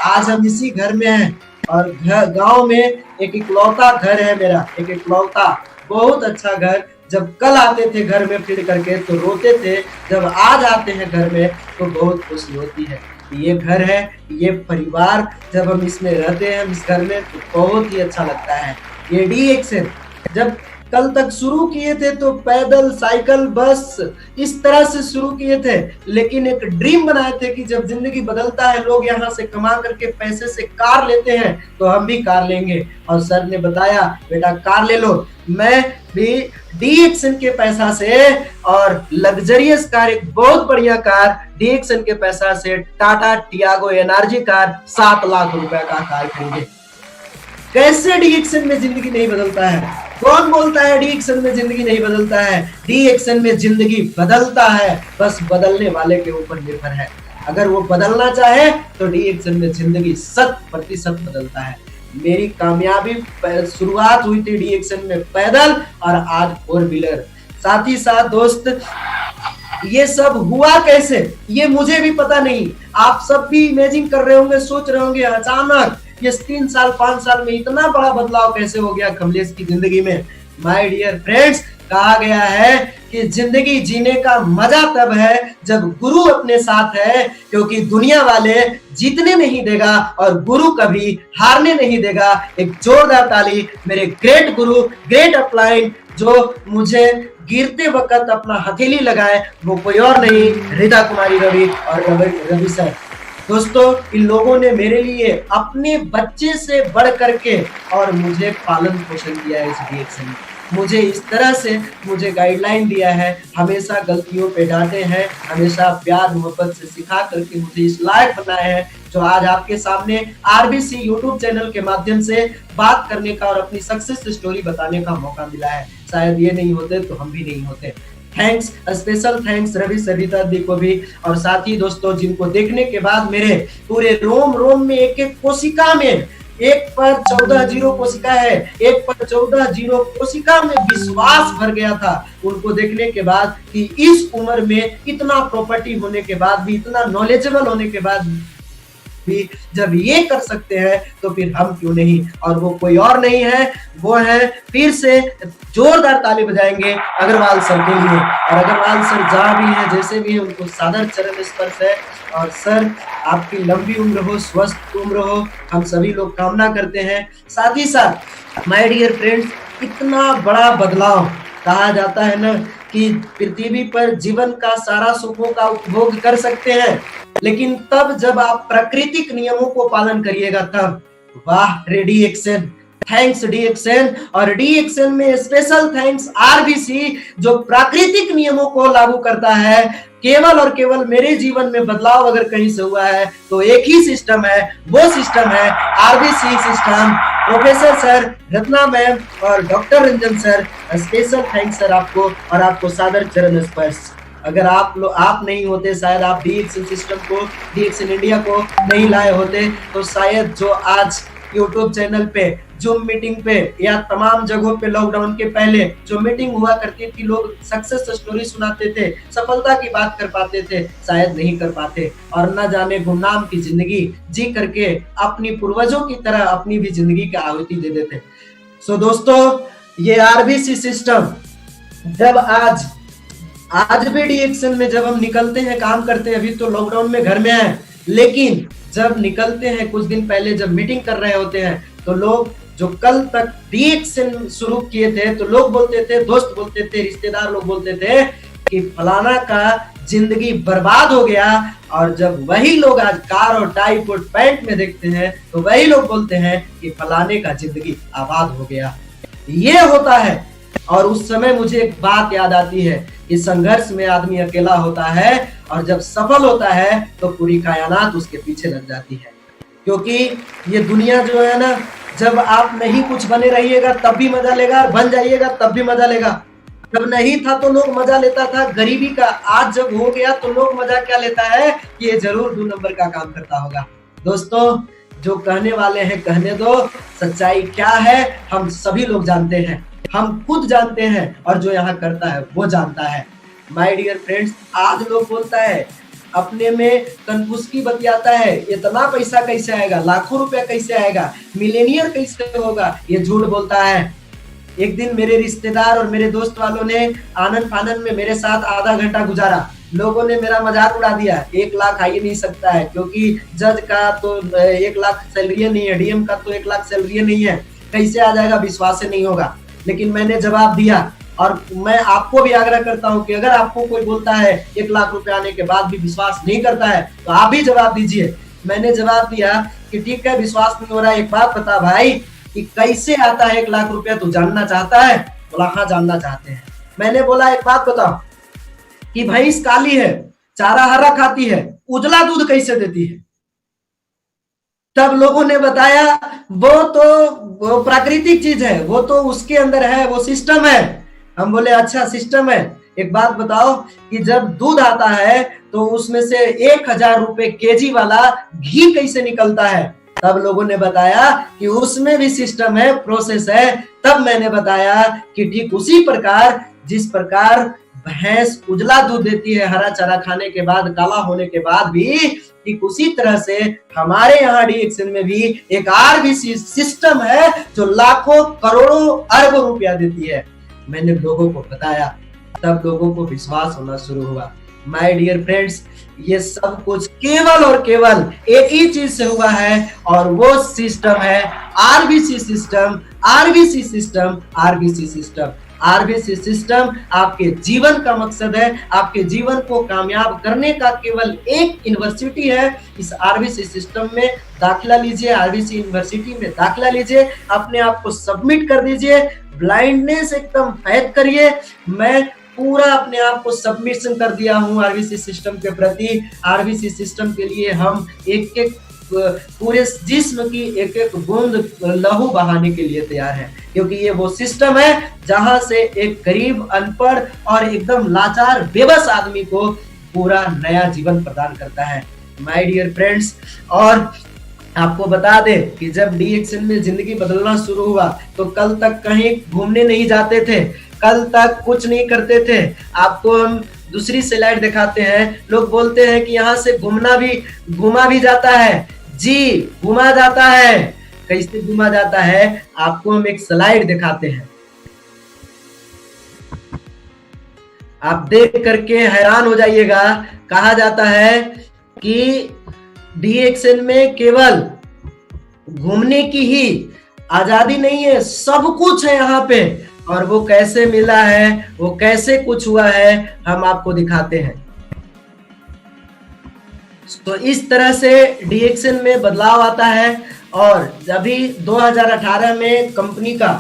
आज हम इसी घर में हैं और गांव में एक इकलौता घर है मेरा, एक इकलौता बहुत अच्छा घर। जब कल आते थे घर में फिर करके तो रोते थे, जब आज आते हैं घर में तो बहुत खुशी होती है। ये घर है, ये परिवार, जब हम इसमें रहते हैं, इस घर में, तो बहुत ही अच्छा लगता है। ये DXN, जब कल तक शुरू किए थे तो पैदल, साइकिल, बस इस तरह से शुरू किए थे, लेकिन एक ड्रीम बनाए थे कि जब जिंदगी बदलता है, लोग यहाँ से कमा करके पैसे से कार लेते हैं तो हम भी कार लेंगे। और सर ने बताया बेटा कार ले लो। मैं भी DXN के पैसा से और लग्जरियस कार, एक बहुत बढ़िया कार DXN के पैसा से Tata Tiago energy car 7 lakh रुपए का कार खरीदे। कैसे DXN में जिंदगी नहीं बदलता है? कौन बोलता है DXN में जिंदगी नहीं बदलता है? DXN में जिंदगी बदलता है, बस बदलने वाले के ऊपर निर्भर है। अगर वो बदलना चाहे तो DXN में जिंदगी 100% बदलता है। मेरी कामयाबी शुरुआत हुई थी DXN में पैदल और आज 4 व्हीलर। साथ ही साथ दोस्त, ये सब हुआ कैसे ये मुझे भी पता नहीं। आप सब भी इमेजिन कर रहे होंगे, सोच रहे होंगे अचानक ये 3 साल 5 साल में इतना बड़ा बदलाव कैसे हो गया कमलेश की जिंदगी में। माय डियर फ्रेंड्स, कहा गया है कि जिंदगी जीने का मजा तब है जब गुरु अपने साथ है, क्योंकि दुनिया वाले जीतने नहीं देगा और गुरु कभी हारने नहीं देगा। एक जोरदार ताली मेरे ग्रेट गुरु, ग्रेट अपलाइन, जो मुझे गिरते वक्त अपना हथेली लगाए, वो कोई और नहीं रीता कुमारी रवि और रवि सर। दोस्तों, इन लोगों ने मेरे लिए अपने बच्चे से बढ़ करके और मुझे पालन पोषण किया है। इस DXN में मुझे इस तरह से मुझे गाइडलाइन दिया है, हमेशा गलतियों पे डांटे हैं, हमेशा प्यार मोहब्बत से सिखा करके मुझे इस लायक बनाया है जो आज आपके सामने RBC यूट्यूब चैनल के माध्यम से बात करने का और अपनी सक्सेस स्टोरी बताने का मौका मिला है। शायद ये नहीं होते तो हम भी नहीं होते। थैंक्स, स्पेशल थैंक्स रवि सरिता दी को भी। और साथ ही दोस्तों, जिनको देखने के बाद मेरे पूरे रोम रोम में एक एक कोशिका में, एक पर 14 जीरो कोशिका है, एक पर 14 जीरो कोशिका में विश्वास भर गया था उनको देखने के बाद कि इस उम्र में इतना प्रॉपर्टी होने के बाद भी, इतना नॉलेजेबल होने के बाद भी जब ये कर सकते हैं तो फिर हम क्यों नहीं। और वो कोई और नहीं है, वो है, फिर से जोरदार ताली बजाएंगे अग्रवाल सर के लिए। और अग्रवाल सर जहाँ भी है, जैसे भी है, उनको सादर चरण स्पर्श है। और सर, आपकी लंबी उम्र हो, स्वस्थ उम्र हो, हम सभी लोग कामना करते हैं। साथ ही साथ माय डियर फ्रेंड्स, इतना बड़ा बदलाव, कहा जाता है ना कि पृथ्वी पर जीवन का सारा सुखों का उपभोग कर सकते हैं, लेकिन तब जब आप प्राकृतिक नियमों को पालन करिएगा तब। वाह रे DXN, थैंक्स DXN। और DXN में स्पेशल थैंक्स RBC, जो प्राकृतिक नियमों को लागू करता है। केवल और केवल मेरे जीवन में बदलाव अगर कहीं से हुआ है तो एक ही सिस्टम है, वो सिस्टम है RBC system. Professor sir, Ratna ma'am और doctor Ranjan sir, special thanks sir आपको, और आपको सादर चरण स्पर्श। अगर आप नहीं होते, शायद आप DXN सिस्टम को, DXN इंडिया को नहीं लाए होते, तो शायद जो आज यूट्यूब चैनल पे, जूम मीटिंग पे या तमाम जगहों पे लॉकडाउन के पहले जो मीटिंग हुआ करती थी, लोग सक्सेस स्टोरी सुनाते थे, सफलता की बात कर पाते थे, शायद नहीं कर पाते। और न जाने गुमनाम की जिंदगी जी करके अपनी पूर्वजों की तरह अपनी भी जिंदगी की आहुति दे देते। सो दोस्तों, ये RBC सिस्टम जब आज भी DXN में जब हम निकलते हैं, काम करते हैं, अभी तो लॉकडाउन में घर में है, लेकिन जब निकलते हैं, कुछ दिन पहले जब मीटिंग कर रहे होते हैं, तो लोग जो कल तक DXN शुरू किए थे, तो लोग बोलते थे, दोस्त बोलते थे, रिश्तेदार लोग बोलते थे कि फलाना का जिंदगी बर्बाद हो गया। और जब वही लोग आज कार और टाई कोट पैंट में देखते हैं, तो वही लोग बोलते हैं कि फलाने का जिंदगी आबाद हो गया। ये होता है। और उस समय मुझे एक बात याद आती है कि संघर्ष में आदमी अकेला होता है, और जब सफल होता है तो पूरी कायनात उसके पीछे लग जाती है। क्योंकि ये दुनिया जो है ना, जब आप नहीं कुछ बने रहिएगा तब भी मजा लेगा, और बन जाइएगा तब भी मजा लेगा। जब नहीं था तो लोग मजा लेता था गरीबी का, आज जब हो गया तो लोग मजा क्या लेता है कि ये जरूर 2 नंबर का काम करता होगा। दोस्तों, जो कहने वाले हैं कहने दो, सच्चाई क्या है हम सभी लोग जानते हैं, हम खुद जानते हैं, और जो यहाँ करता है वो जानता है। माय डियर फ्रेंड्स, आज लोग बोलता है, अपने में कंफूसकी बतियाता है, इतना पैसा कैसे आएगा, लाखों रुपया कैसे आएगा, मिलेनियर कैसे होगा, ये झूठ बोलता है। एक दिन मेरे रिश्तेदार और मेरे दोस्त वालों ने आनंद फानंद में मेरे साथ आधा घंटा गुजारा। लोगों ने मेरा मजाक उड़ा दिया, 1 लाख आ ही नहीं सकता है, क्योंकि जज का तो 1 लाख सैलरी नहीं है, DM का तो 1 लाख सैलरी नहीं है, कैसे आ जाएगा, विश्वास से नहीं होगा। लेकिन मैंने जवाब दिया। और मैं आपको भी आग्रह करता हूं कि अगर आपको कोई बोलता है 1 लाख रुपए आने के बाद भी विश्वास नहीं करता है तो आप भी जवाब दीजिए। मैंने जवाब दिया कि ठीक है, विश्वास नहीं हो रहा है, एक बात बता भाई कि कैसे आता है 1 लाख रुपया, तू जानना चाहता है? बोला हाँ जानना चाहते हैं। मैंने बोला एक बात बताओ कि भैंस काली है, चारा हरा खाती है, उजला दूध कैसे देती है? तब लोगों ने बताया वो प्राकृतिक चीज है, वो तो उसके अंदर है, वो सिस्टम है। हम बोले अच्छा सिस्टम है, एक बात बताओ कि जब दूध आता है तो उसमें से 1000 रुपए केजी वाला घी कैसे निकलता है? तब लोगों ने बताया कि उसमें भी सिस्टम है, प्रोसेस है। तब मैंने बताया कि ठीक उसी प्रकार जिस प्रकार भैंस उजला दूध देती है हरा चारा खाने के बाद, काला होने के बाद भी, ठीक उसी तरह से हमारे यहाँ डीएक्सएन में भी एक आरबीसी सिस्टम है जो लाखों करोड़ों अरबों रुपया देती है। मैंने लोगों को बताया, तब लोगों को विश्वास होना शुरू हुआ। माय डियर फ्रेंड्स, ये सब कुछ केवल और केवल एक ही चीज से हुआ है और वो सिस्टम है RBC system. RBC system, RBC system, RBC system आपके जीवन का मकसद है, आपके जीवन को कामयाब करने का केवल एक यूनिवर्सिटी है। इस आरबीसी सिस्टम में दाखिला लीजिए, आरबीसी यूनिवर्सिटी में दाखिला लीजिए, अपने आप को सबमिट कर दीजिए, ब्लाइंडनेस एकदम फैद करिए। मैं पूरा अपने आप को सबमिशन कर दिया हूं आरबीसी सिस्टम के प्रति। आरबीसी सिस्टम के लिए हम एक एक पूरे जिस्म की एक एक बूंद लहू बहाने के लिए तैयार है, क्योंकि ये वो सिस्टम है जहां से एक गरीब, अनपढ़ और एकदम लाचार, बेबस आदमी को पूरा नया जीवन प्रदान करता है। माय डियर फ्रेंड्स, और आपको बता दें कि जब डीएक्सएन में जिंदगी बदलना शुरू हुआ तो कल तक कहीं घूमने नहीं जाते थे, कल तक कुछ नहीं करते थे। आपको हम दूसरी स्लाइड दिखाते हैं। लोग बोलते हैं कि यहाँ से घूमा भी जाता है। जी, घूमा जाता है। कैसे घूमा जाता है आपको हम एक स्लाइड दिखाते हैं, आप देख करके हैरान हो जाइएगा। कहा जाता है कि डीएक्सएन में केवल घूमने की ही आजादी नहीं है, सब कुछ है यहाँ पे। और वो कैसे मिला है, वो कैसे कुछ हुआ है, हम आपको दिखाते हैं। तो इस तरह से डीएक्सएन में बदलाव आता है। और अभी 2018 में कंपनी का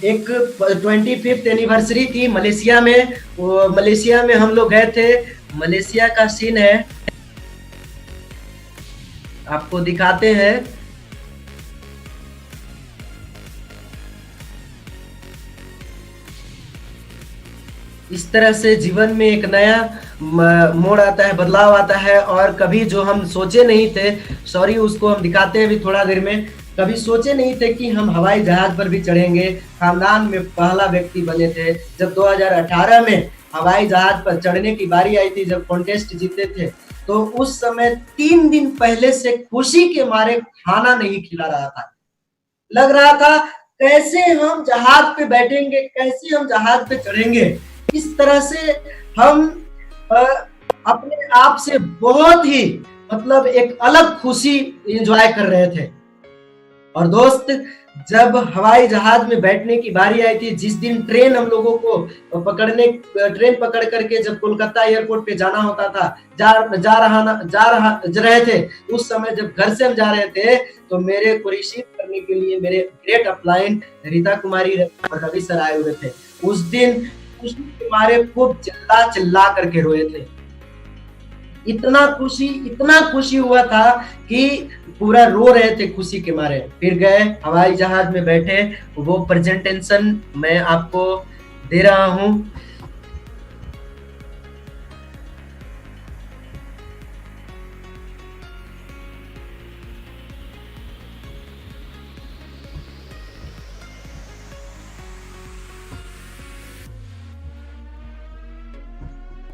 एक 25th एनिवर्सरी थी मलेशिया में। मलेशिया में हम लोग गए थे। मलेशिया का सीन है, आपको दिखाते हैं। इस तरह से जीवन में एक नया मोड़ आता है, बदलाव आता है। और कभी जो हम सोचे नहीं थे, सॉरी उसको हम दिखाते हैं अभी थोड़ा देर में, कभी सोचे नहीं थे कि हम हवाई जहाज पर भी चढ़ेंगे। खानदान में पहला व्यक्ति बने थे। जब 2018 में हवाई जहाज पर चढ़ने की बारी आई थी, जब कॉन्टेस्ट जीते थे, तो उस समय 3 दिन पहले से खुशी के मारे खाना नहीं खिला रहा था। लग रहा था कैसे हम जहाज पे बैठेंगे, कैसे हम जहाज पे चढ़ेंगे। इस तरह से हम अपने आप से बहुत ही मतलब एक अलग खुशी एंजॉय कर रहे थे। और दोस्त, जब हवाई जहाज में बैठने की बारी आई थी, जिस दिन ट्रेन हम लोगों को ट्रेन पकड़ करके जब कोलकाता एयरपोर्ट पे जाना होता था, जा रहे थे, उस समय जब घर से हम जा रहे थे तो मेरे को रिसीव करने के लिए मेरे ग्रेट अपलाइन रीता कुमारी और रवि सर आए हुए थे। उस दिन खुशी के मारे खूब चिल्ला करके रोए थे। इतना खुशी हुआ था कि पूरा रो रहे थे खुशी के मारे। फिर गए हवाई जहाज में बैठे, वो प्रेजेंटेशन मैं आपको दे रहा हूं।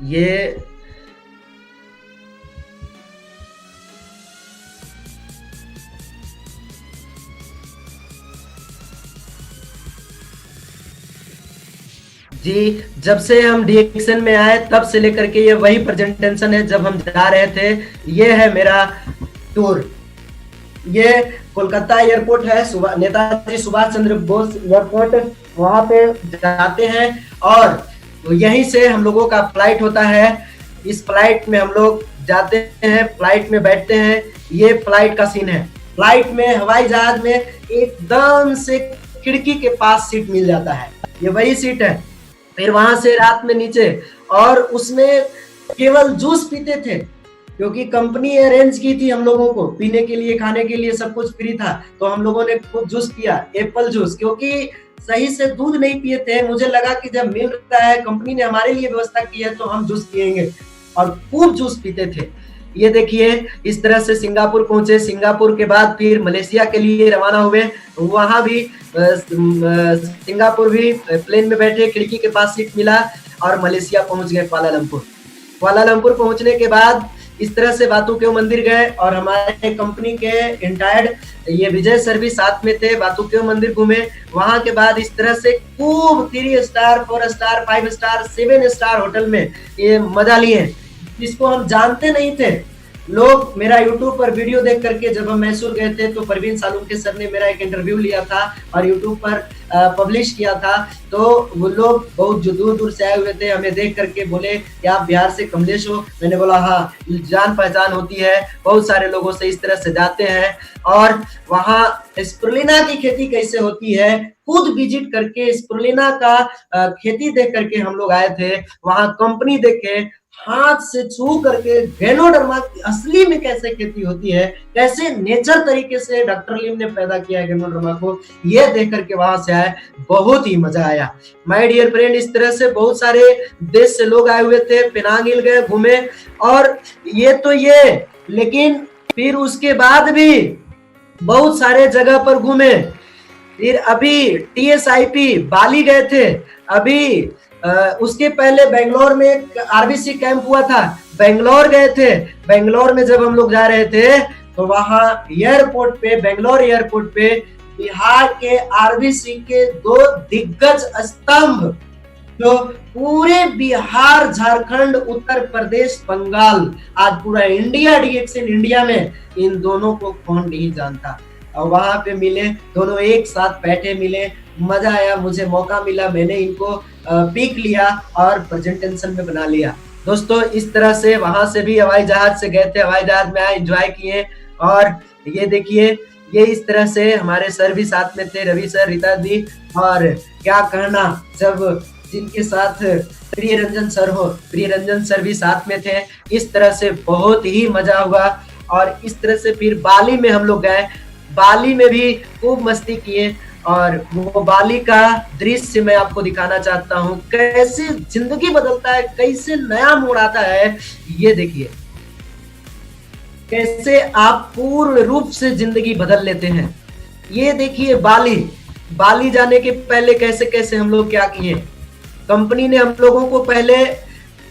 ये जी, जब से हम डीएक्सएन में आए तब से लेकर के ये वही प्रेजेंटेशन है जब हम जा रहे थे। ये है मेरा टूर। ये कोलकाता एयरपोर्ट है, नेताजी सुभाष चंद्र बोस एयरपोर्ट। वहां पे जाते हैं और यहीं से हम लोगों का फ्लाइट होता है। इस फ्लाइट में हम लोग जाते हैं, फ्लाइट में बैठते हैं। ये फ्लाइट का सीन है। फ्लाइट में, हवाई जहाज में एकदम से खिड़की के पास सीट मिल जाता है, ये वही सीट है। फिर वहां से रात में नीचे, और उसमें केवल जूस पीते थे, क्योंकि कंपनी अरेंज की थी हम लोगों को पीने के लिए, खाने के लिए सब कुछ फ्री था। तो हम लोगों ने खूब जूस पिया, एप्पल जूस, क्योंकि सही से दूध नहीं पिए थे। मुझे लगा कि जब मिल रहा है, कंपनी ने हमारे लिए व्यवस्था की है, तो हम जूस पियेंगे, और खूब जूस पीते थे। ये देखिए, इस तरह से सिंगापुर पहुंचे। सिंगापुर के बाद फिर मलेशिया के लिए रवाना हुए। वहां भी सिंगापुर भी प्लेन में बैठे, खिड़की के पास सीट मिला, और मलेशिया पहुंच गए कुआलालंपुर। कुआलालंपुर पहुंचने के बाद इस तरह से वातुकेव मंदिर गए, और हमारे कंपनी के इंटायर ये विजय सर भी साथ में थे। वातुकेव मंदिर घूमे। वहां के बाद इस तरह से खूब 3 star, 4 star, 5 star, 7 star hotel में ये मजा लिए, जिसको हम जानते नहीं थे। लोग मेरा यूट्यूब पर वीडियो देख करके, जब हम मैसूर गए थे तो परवीन सालुंके सर ने मेरा एक इंटरव्यू लिया था और यूट्यूब पर पब्लिश किया था। तो वो लोग बहुत जो दूर दूर से आए हुए थे, हमें देख करके बोले कि आप बिहार से कमलेश हो। मैंने बोला हाँ, जान पहचान होती है, बहुत सारे लोगों से इस तरह से जाते हैं। और वहाँ स्प्रुलिना की खेती कैसे होती है, खुद विजिट करके स्प्रुलिना का खेती देख करके हम लोग आए थे। वहाँ कंपनी देखे, हाथ से छू करके गैनोडर्मा की असली में कैसे खेती होती है, कैसे नेचर तरीके से डॉक्टर लिम ने पैदा किया है गैनोडर्मा को, ये देख करके वहां से आए। बहुत ही मजा आया माय डियर फ्रेंड। इस तरह से बहुत सारे देश से लोग आए हुए थे। पेनांग हिल गए, घूमे, और ये तो ये, लेकिन फिर उसके बाद भी बहुत सारे जगह पर घूमे। फिर अभी TSIP बाली गए थे। अभी उसके पहले बेंगलोर में एक RBC कैंप हुआ था, बेंगलोर गए थे। बेंगलोर में जब हम लोग जा रहे थे, तो वहां एयरपोर्ट पे, बेंगलोर एयरपोर्ट पे, बिहार के RBC के 2 दिग्गज स्तंभ, जो पूरे बिहार, झारखंड, उत्तर प्रदेश, बंगाल, आज पूरा इंडिया DX इन इंडिया में, इन दोनों को कौन नहीं जानता। और वहां पे मिले, दोनों एक साथ बैठे, मिले, मजा आया। मुझे मौका मिला, मैंने इनको पिक लिया और प्रेजेंटेशन में बना लिया। दोस्तों, इस तरह से वहां से भी हवाई जहाज से गए थे, हवाई जहाज में आए, एंजॉय किए। और ये देखिए, ये इस तरह से हमारे सर भी साथ में थे, रवि सर, रीता दी, और क्या कहना, जब जिनके साथ प्रिय रंजन सर हो, प्रिय रंजन सर भी साथ में थे। इस तरह से बहुत ही मजा हुआ। और इस तरह से फिर बाली में हम लोग गए। बाली में भी खूब मस्ती किए, और वो बाली का दृश्य मैं आपको दिखाना चाहता हूँ, कैसे जिंदगी बदलता है, कैसे नया मोड़ आता है। ये देखिए, कैसे आप पूर्ण रूप से जिंदगी बदल लेते हैं। ये देखिए बाली, बाली जाने के पहले कैसे कैसे हम लोग क्या किए। कंपनी ने हम लोगों को पहले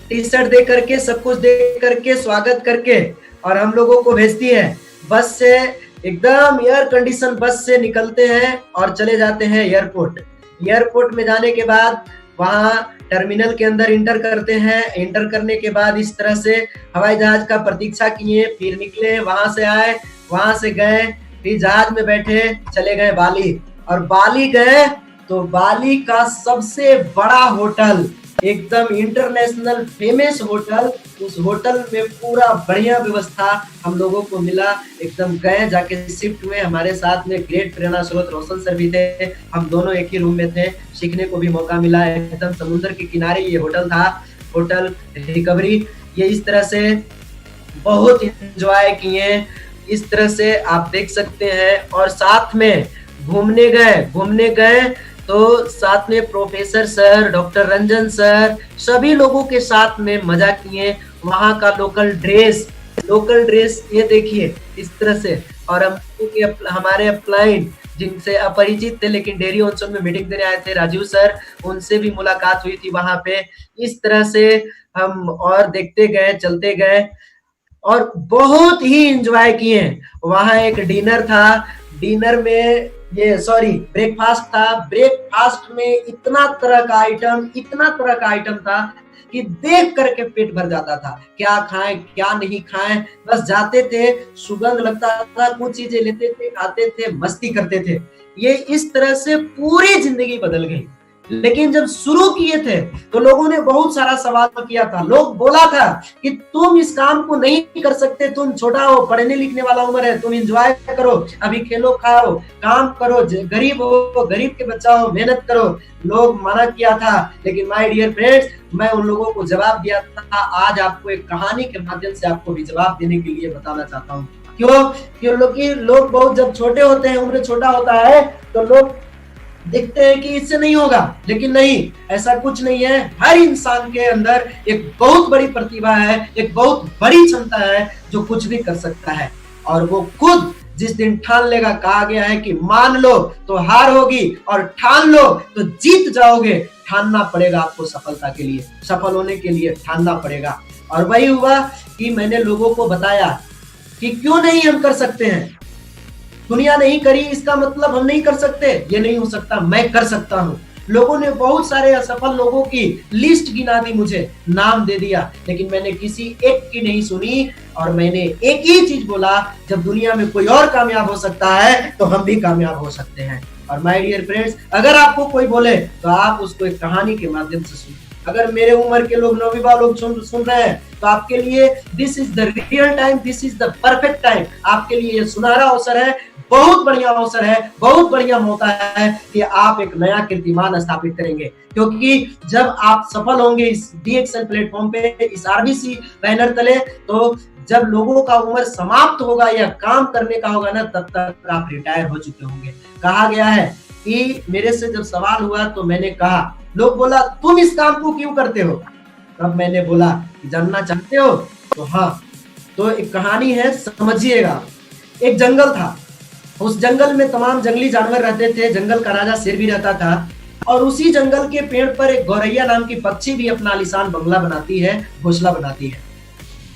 टी-शर्ट दे करके, सब कुछ दे करके, स्वागत करके, और हम लोगों को भेजती है बस से, एकदम एयर कंडीशन बस से निकलते हैं और चले जाते हैं एयरपोर्ट। एयरपोर्ट में जाने के बाद वहां टर्मिनल के अंदर इंटर करते हैं। इंटर करने के बाद इस तरह से हवाई जहाज का प्रतीक्षा किए, फिर निकले, वहां से आए, वहां से गए, फिर जहाज में बैठे, चले गए बाली। और बाली गए तो बाली का सबसे बड़ा होटल, एकदम इंटरनेशनल फेमस होटल, उस होटल में पूरा बढ़िया व्यवस्था हम लोगों को मिला। एकदम गए, जाके शिफ्ट में हमारे साथ में ग्रेट प्रेरणा स्रोत रोशन सर भी थे। हम दोनों एक ही रूम में थे, सीखने को भी मौका मिला। एकदम समुद्र के किनारे ये होटल था, होटल रिकवरी। ये इस तरह से बहुत इंजॉय किए। इस तरह से आप देख सकते हैं। और साथ में घूमने गए तो साथ में professor sir, doctor Ranjan sir, सभी लोगों के साथ में मजा किए। वहाँ का लोकल ड्रेस ये देखिए इस तरह से। और हमारे अपलाइन जिनसे अपरिचित थे, लेकिन डेयरी ऑनसन में मीटिंग देने आए थे, राजीव सर, उनसे भी मुलाकात हुई थी वहां पे। इस तरह से हम और देखते गए, चलते गए, और बहुत ही इंजॉय किए। वहां एक डिनर था, डिनर में ब्रेकफास्ट था। ब्रेकफास्ट में इतना तरह का आइटम था कि देख करके पेट भर जाता था, क्या खाएं क्या नहीं खाएं, बस जाते थे, सुगंध लगता था, कुछ चीजें लेते थे, खाते थे, मस्ती करते थे। ये इस तरह से पूरी जिंदगी बदल गई। लेकिन जब शुरू किए थे तो लोगों ने बहुत सारा सवाल किया था, लोग बोला था कि तुम इस काम को नहीं कर सकते, तुम छोटा हो, पढ़ने लिखने वाला उम्र है, तुम एंजॉय करो, अभी खेलो खाओ, काम करो, गरीब हो, गरीब के बच्चा हो, मेहनत करो। लोग मना किया था, लेकिन माय डियर फ्रेंड्स, मैं उन लोगों को जवाब दिया था। आज आपको एक कहानी के माध्यम से आपको भी जवाब देने के लिए बताना चाहता हूँ। क्योंकि लोग बहुत जब छोटे होते हैं, उम्र छोटा होता है, तो लोग देखते हैं कि इससे नहीं होगा, लेकिन नहीं, ऐसा कुछ नहीं है। हर इंसान के अंदर एक बहुत बड़ी प्रतिभा है, एक बहुत बड़ी क्षमता है जो कुछ भी कर सकता है। और वो खुद जिस दिन ठान लेगा, कहा गया है कि मान लो तो हार होगी और ठान लो तो जीत जाओगे। ठानना पड़ेगा आपको सफलता के लिए, सफल होने के लिए ठानना पड़ेगा। और वही हुआ कि मैंने लोगों को बताया कि क्यों नहीं हम कर सकते हैं। दुनिया नहीं करी इसका मतलब हम नहीं कर सकते, ये नहीं हो सकता, मैं कर सकता हूँ। लोगों ने बहुत सारे असफल लोगों की लिस्ट गिना दी, मुझे नाम दे दिया, लेकिन मैंने किसी एक की नहीं सुनी। और मैंने एक ही चीज बोला, जब दुनिया में कोई और कामयाब हो सकता है तो हम भी कामयाब हो सकते हैं। और माय डियर फ्रेंड्स, अगर आपको कोई बोले तो आप उसको एक कहानी के माध्यम से सुनिए। अगर मेरे उम्र के लोग, नौवीं लोग सुन रहे हैं, तो आपके लिए this is the real time, this is the perfect time. आपके लिए ये सुनहरा अवसर है, बहुत बढ़िया अवसर है, बहुत बढ़िया मौका है कि आप एक नया कीर्तिमान स्थापित करेंगे। क्योंकि जब आप सफल होंगे इस DXL प्लेटफॉर्म पे, इस RBC बैनर तले, तो जब लोगों का उम्र समाप्त होगा या काम करने का होगा ना, तब तक आप रिटायर हो चुके होंगे। कहा गया है कि मेरे से जब सवाल हुआ तो मैंने कहा, लोग बोला तुम इस काम को क्यों करते हो? तब मैंने बोला, जानना चाहते हो? तो हाँ। तो एक कहानी है, समझिएगा। एक जंगल था, उस जंगल में तमाम जंगली जानवर रहते थे, जंगल का राजा शेर भी रहता था। और उसी जंगल के पेड़ पर एक गौरैया नाम की पक्षी भी अपना आलीशान बंगला बनाती है, घोंसला बनाती है।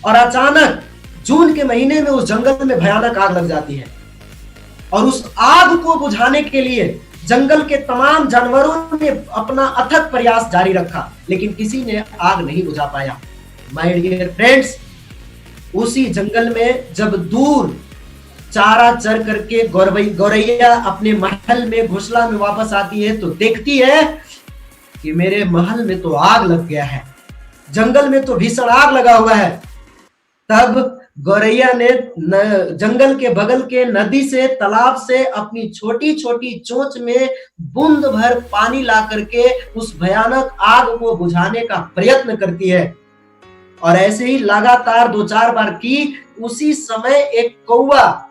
और अचानक जून के महीने में उस जंगल में भयानक आग लग जाती है। और उस आग को बुझाने के लिए जंगल के तमाम जानवरों ने अपना अथक प्रयास जारी रखा, लेकिन किसी ने आग नहीं बुझा पाया। माय डियर फ्रेंड्स, उसी जंगल में जब दूर चारा चर करके गौरैया अपने महल में, घोंसला में वापस आती है, तो देखती है कि मेरे महल में तो आग लग गया है, जंगल में तो भीषण आग लगा हुआ है। तब गौरैया ने जंगल के बगल के नदी से, तालाब से अपनी छोटी छोटी चोंच में बूंद भर पानी ला करके उस भयानक आग को बुझाने का प्रयत्न करती है। और ऐसे ही लगातार 2-4 बार की। उसी समय एक कौवा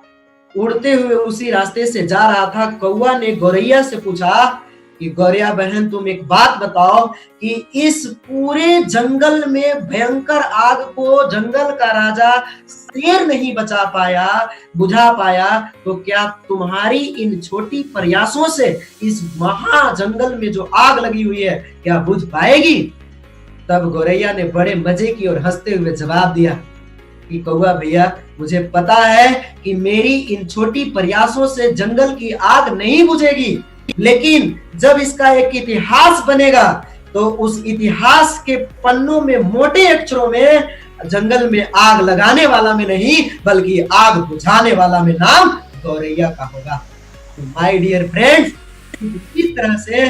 उड़ते हुए उसी रास्ते से जा रहा था। कौवा ने गौरैया से पूछा कि गौरैया बहन, तुम एक बात बताओ कि इस पूरे जंगल में भयंकर आग को जंगल का राजा शेर नहीं बुझा पाया, तो क्या तुम्हारी इन छोटी प्रयासों से इस महा जंगल में जो आग लगी हुई है, क्या बुझ पाएगी? तब गौरैया ने बड़े मजे की और हंसते हुए जवाब दिया कि कौवा भैया, मुझे पता है कि मेरी इन छोटी प्रयासों से जंगल की आग नहीं बुझेगी, लेकिन जब इसका एक इतिहास बनेगा तो उस इतिहास के पन्नों में मोटे अक्षरों में जंगल में आग लगाने वाला में नहीं, बल्कि आग बुझाने वाला में नाम गौरैया का होगा। तो माय डियर फ्रेंड्स, इस तरह से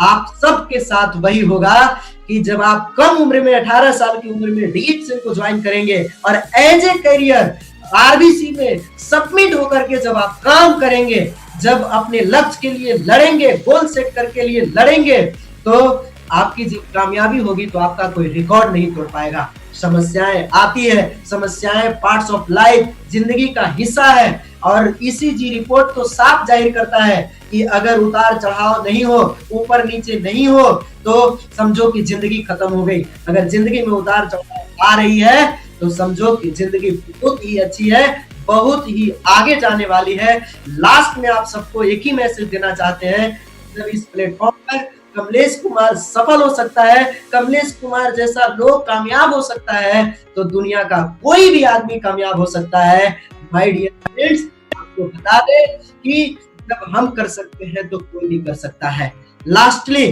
आप सबके साथ वही होगा कि जब आप कम उम्र में, 18 साल की उम्र में DXL को ज्वाइन करेंगे और एज ए करियर RBC में सबमिट होकर के जब आप काम करेंगे, जब अपने लक्ष्य के लिए लड़ेंगे, गोल सेट करके लिए लड़ेंगे, तो आपकी जब कामयाबी होगी तो आपका कोई रिकॉर्ड नहीं तोड़ पाएगा। समस्याएं आती है, समस्याएं पार्ट्स ऑफ लाइफ, जिंदगी का हिस्सा है। और ECG रिपोर्ट तो साफ जाहिर करता है कि अगर उतार चढ़ाव नहीं हो, ऊपर नीचे नहीं हो, तो समझो कि जिंदगी खत्म हो गई। अगर जिंदगी में उतार चढ़ाव आ रही है तो समझो कि जिंदगी बहुत ही अच्छी है, बहुत ही आगे जाने वाली है। लास्ट में आप सबको एक ही मैसेज देना चाहते हैं, जब इस प्लेटफॉर्म पर कमलेश कुमार सफल हो सकता है, कमलेश कुमार जैसा लोग कामयाब हो सकता है, तो दुनिया का कोई भी आदमी कामयाब हो सकता है। माय डियर फ्रेंड्स, आपको बता दें कि जब हम कर सकते हैं तो कोई भी कर सकता है। लास्टली,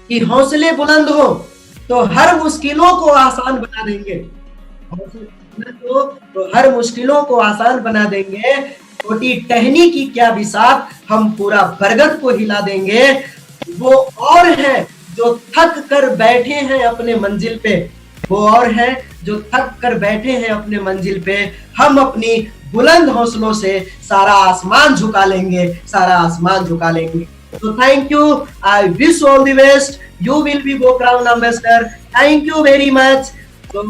कि हौसले बुलंद हो, तो हर मुश्किलों को आसान बना देंगे। तो हर मुश्किलों को आसान बना देंगे। छोटी टहनी की क्या बिसात, हम पूरा बरगद को हिला देंगे। वो और है जो थक कर बैठे हैं अपने मंजिल पे, वो और है जो थक कर बैठे हैं अपने मंजिल पे। हम अपनी बुलंद हौसलों से सारा आसमान झुका लेंगे, सारा आसमान झुका लेंगे। तो thank you, I wish all the best, you will be go crown ambassador. Thank you very much. तो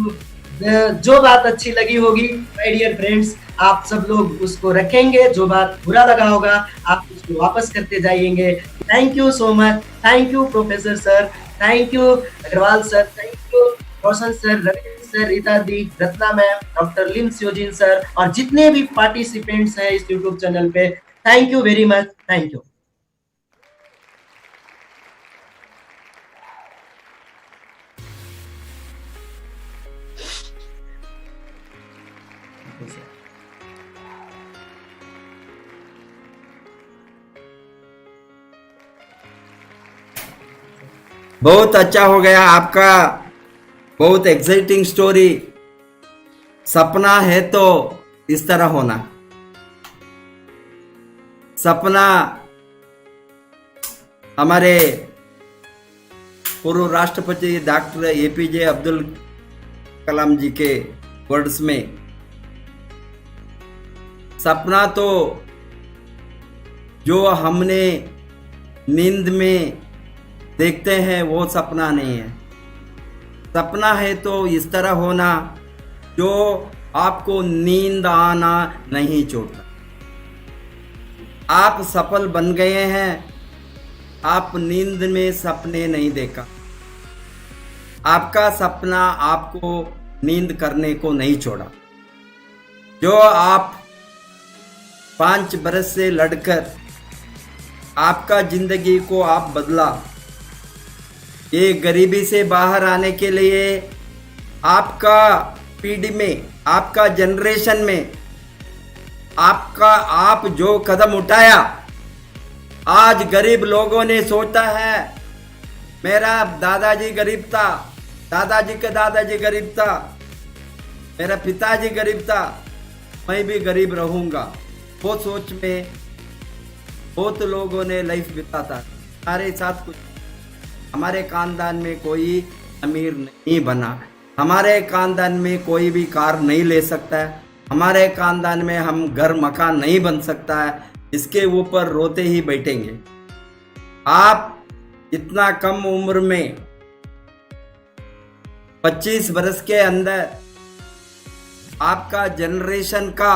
जो बात अच्छी लगी होगी माय डियर फ्रेंड्स, आप सब लोग उसको रखेंगे, जो बात बुरा लगा होगा आप उसको वापस करते जाइएंगे। Thank you so much, thank you professor sir, thank you Agarwal sir, thank you Roshan sir, Ravindra sir, Rita दी, Ratna ma'am, doctor Lim Siow Jin sir और जितने भी पार्टिसिपेंट्स हैं इस यूट्यूब चैनल पे, thank you very much, thank you. बहुत अच्छा हो गया आपका, बहुत एक्साइटिंग स्टोरी। सपना है तो इस तरह होना। सपना हमारे पूर्व राष्ट्रपति डॉक्टर एपीजे अब्दुल कलाम जी के वर्ड्स में, सपना तो जो हमने नींद में देखते हैं वो सपना नहीं है। सपना है तो इस तरह होना जो आपको नींद आना नहीं छोड़ता। आप सफल बन गए हैं, आप नींद में सपने नहीं देखा। आपका सपना आपको नींद करने को नहीं छोड़ा। जो आप 5 बरस से लड़कर आपका जिंदगी को आप बदला, ये गरीबी से बाहर आने के लिए आपका पीढ़ी में, आपका जनरेशन में, आप जो कदम उठाया, आज गरीब लोगों ने सोचा है मेरा दादाजी गरीब था, दादाजी का दादाजी गरीब था, मेरा पिताजी गरीब था, मैं भी गरीब रहूंगा। वो सोच में बहुत लोगों ने लाइफ बिताता। हमारे साथ कुछ, हमारे खानदान में कोई अमीर नहीं बना, हमारे खानदान में कोई भी कार नहीं ले सकता है, हमारे खानदान में हम घर मकान नहीं बन सकता है। इसके ऊपर रोते ही बैठेंगे। आप इतना कम उम्र में 25 बरस के अंदर आपका जनरेशन का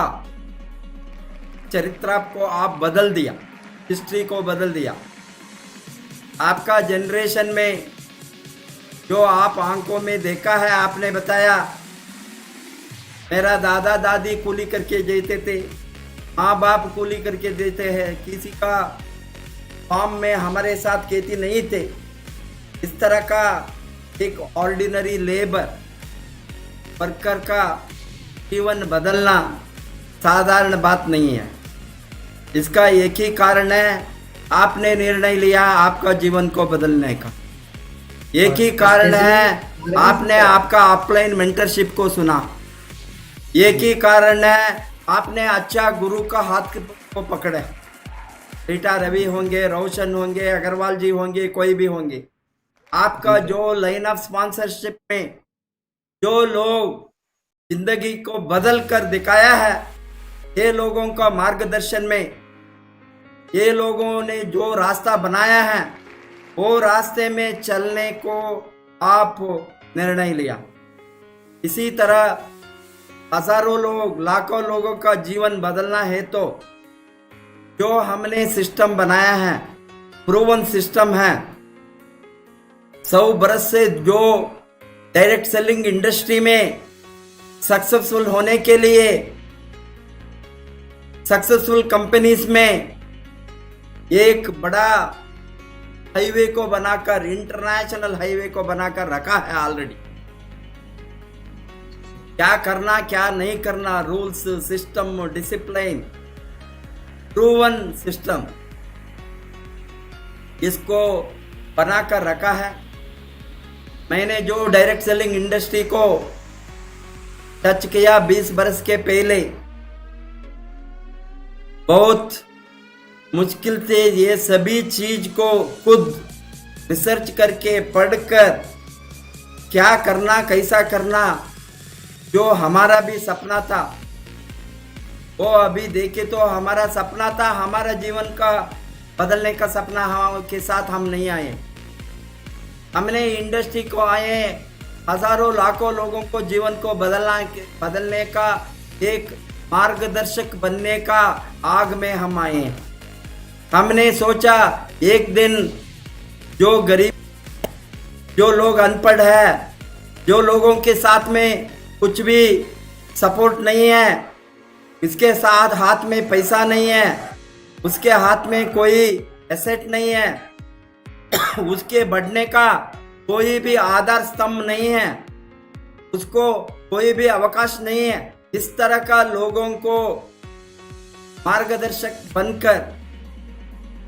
चरित्र को आप बदल दिया, हिस्ट्री को बदल दिया। आपका जनरेशन में जो आप आंखों में देखा है, आपने बताया मेरा दादा दादी कूली करके देते थे, माँ बाप कूली करके देते हैं, किसी का फार्म में हमारे साथ खेती नहीं थे। इस तरह का एक ऑर्डिनरी लेबर वर्कर का जीवन बदलना साधारण बात नहीं है। इसका एक ही कारण है, आपने निर्णय लिया आपका जीवन को बदलने का। एक ही कारण है, आपने आपका ऑफलाइन मेंटरशिप को सुना। एक ही कारण है, आपने अच्छा गुरु का हाथ को पकड़े। रीटा रवि होंगे, रोशन होंगे, अग्रवाल जी होंगे, कोई भी होंगे। आपका जो लाइन ऑफ स्पॉन्सरशिप में जो लोग जिंदगी को बदल कर दिखाया है, ये लोगों का मार्गदर्शन में, ये लोगों ने जो रास्ता बनाया है, वो रास्ते में चलने को आप निर्णय लिया। इसी तरह हजारों लोग, लाखों लोगों का जीवन बदलना है तो जो हमने सिस्टम बनाया है, प्रूवन सिस्टम है, 100 बरस से जो डायरेक्ट सेलिंग इंडस्ट्री में सक्सेसफुल होने के लिए, सक्सेसफुल कंपनीज में एक बड़ा हाईवे को बनाकर, इंटरनेशनल हाईवे को बनाकर रखा है ऑलरेडी। क्या करना क्या नहीं करना, rules, system, discipline, proven system, इसको बनाकर रखा है। मैंने जो डायरेक्ट सेलिंग इंडस्ट्री को टच किया 20 बरस के पहले, बहुत मुश्किल से ये सभी चीज को खुद रिसर्च करके पढ़कर क्या करना कैसा करना, जो हमारा भी सपना था वो अभी देखे तो हमारा सपना था, हमारा जीवन का बदलने का सपना के साथ हम नहीं आए। हमने इंडस्ट्री को आए हजारों लाखों लोगों को जीवन को बदलने का एक मार्गदर्शक बनने का आग में हम आए। हमने सोचा एक दिन जो गरीब, जो लोग अनपढ़ है, जो लोगों के साथ में कुछ भी सपोर्ट नहीं है, इसके साथ हाथ में पैसा नहीं है, उसके हाथ में कोई एसेट नहीं है, उसके बढ़ने का कोई भी आधार स्तंभ नहीं है, उसको कोई भी अवकाश नहीं है, इस तरह का लोगों को मार्गदर्शक बनकर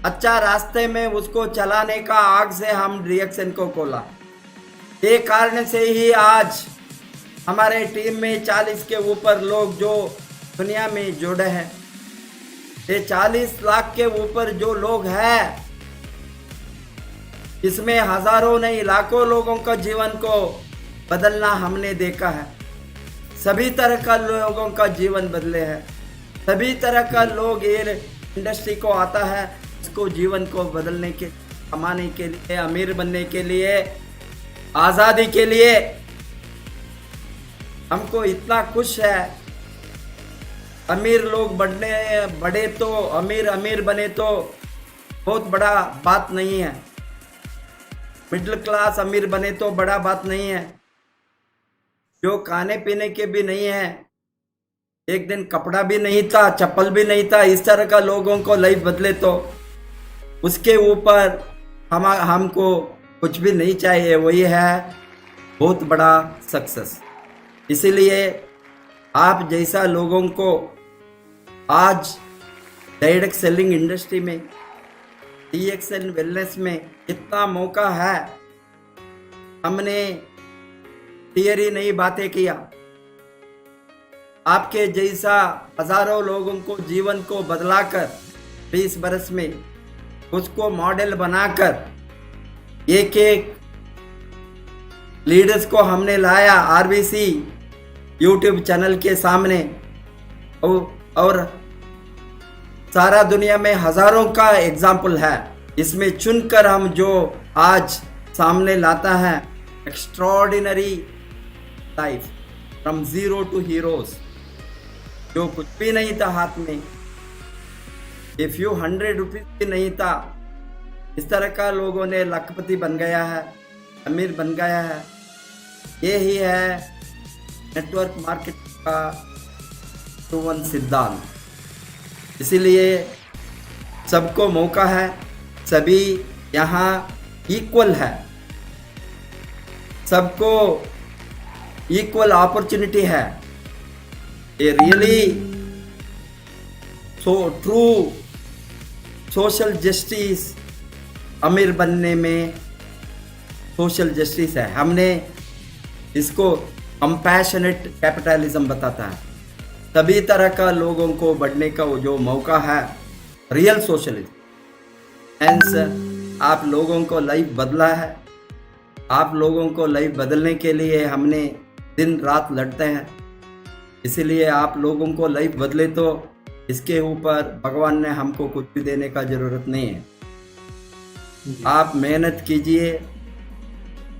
अच्छा रास्ते में उसको चलाने का आग से हम रिएक्शन को खोला। ये कारण से ही आज हमारे टीम में 40 के ऊपर लोग जो दुनिया में जुड़े हैं, ये 40 लाख के ऊपर जो लोग हैं, इसमें हजारों नहीं लाखों लोगों का जीवन को बदलना हमने देखा है। सभी तरह का लोगों का जीवन बदले हैं, सभी तरह का लोग ये इंडस्ट्री को आता है, इसको जीवन को बदलने के, कमाने के लिए, अमीर बनने के लिए, आज़ादी के लिए। हमको इतना खुश है, अमीर लोग बढ़े तो अमीर बने तो बहुत बड़ा बात नहीं है, मिडिल क्लास अमीर बने तो बड़ा बात नहीं है। जो खाने पीने के भी नहीं है, एक दिन कपड़ा भी नहीं था, चप्पल भी नहीं था, इस तरह का लोगों को लाइफ बदले तो उसके ऊपर हमको कुछ भी नहीं चाहिए, वही है बहुत बड़ा सक्सेस। इसीलिए आप जैसा लोगों को आज डायरेक्ट सेलिंग इंडस्ट्री में, DXN वेलनेस में इतना मौका है। हमने थियरी नहीं बातें किया, आपके जैसा हजारों लोगों को जीवन को बदलाकर 20 बरस में उसको मॉडल बनाकर एक एक लीडर्स को हमने लाया RBC यूट्यूब चैनल के सामने, और सारा दुनिया में हजारों का एग्जाम्पल है। इसमें चुनकर हम जो आज सामने लाता है, extraordinary life from zero to heroes, जो कुछ भी नहीं था हाथ में, ए फ्यू 100 रुपीज भी नहीं था, इस तरह का लोगों ने लखपति बन गया है, अमीर बन गया है। ये ही है नेटवर्क मार्केटिंग का प्रूवन सिद्धांत। इसीलिए सबको मौका है, सभी यहाँ इक्वल है, सबको इक्वल अपॉर्चुनिटी है। ये रियली ट्रू सोशल जस्टिस, अमीर बनने में सोशल जस्टिस है। हमने इसको कंपैशनेट कैपिटलिज्म बताता है। सभी तरह का लोगों को बढ़ने का जो मौका है, रियल सोशलिज्म। हेंस आप लोगों को लाइफ बदला है, आप लोगों को लाइफ बदलने के लिए हमने दिन रात लड़ते हैं। इसीलिए आप लोगों को लाइफ बदले तो इसके ऊपर भगवान ने हमको कुछ भी देने का जरूरत नहीं है। आप मेहनत कीजिए,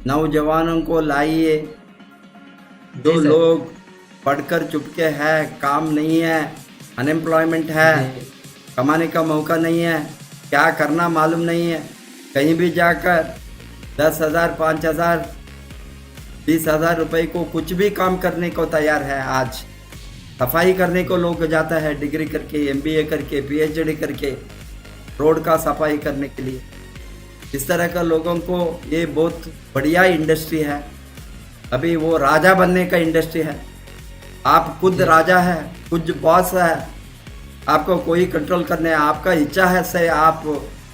नौजवानों को लाइए, जो लोग पढ़कर चुपके हैं, काम नहीं है, अनएम्प्लॉयमेंट है, कमाने का मौका नहीं है, क्या करना मालूम नहीं है, कहीं भी जाकर 10,000, 5,000, 20,000 रुपए को कुछ भी काम करने को तैयार है। आज सफाई करने को लोग जाता है, डिग्री करके, MBA करके, PhD करके, रोड का सफाई करने के लिए। इस तरह का लोगों को ये बहुत बढ़िया इंडस्ट्री है। अभी वो राजा बनने का इंडस्ट्री है। आप खुद राजा है, खुद बॉस है, आपको कोई कंट्रोल करने, आपका इच्छा है से आप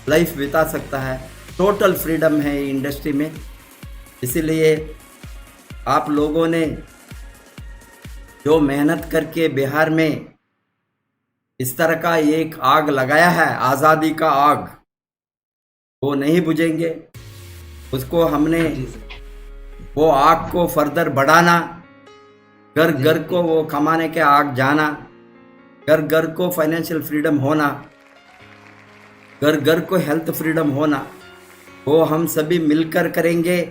लाइफ बिता सकता है। टोटल फ्रीडम है इंडस्ट्री में। इसीलिए आप लोगों ने जो मेहनत करके बिहार में इस तरह का एक आग लगाया है, आज़ादी का आग, वो नहीं बुझेंगे। उसको हमने जी सर। वो आग को फर्दर बढ़ाना, घर घर को वो कमाने के आग जाना, घर घर को फाइनेंशियल फ्रीडम होना, घर घर को हेल्थ फ्रीडम होना, वो हम सभी मिलकर करेंगे।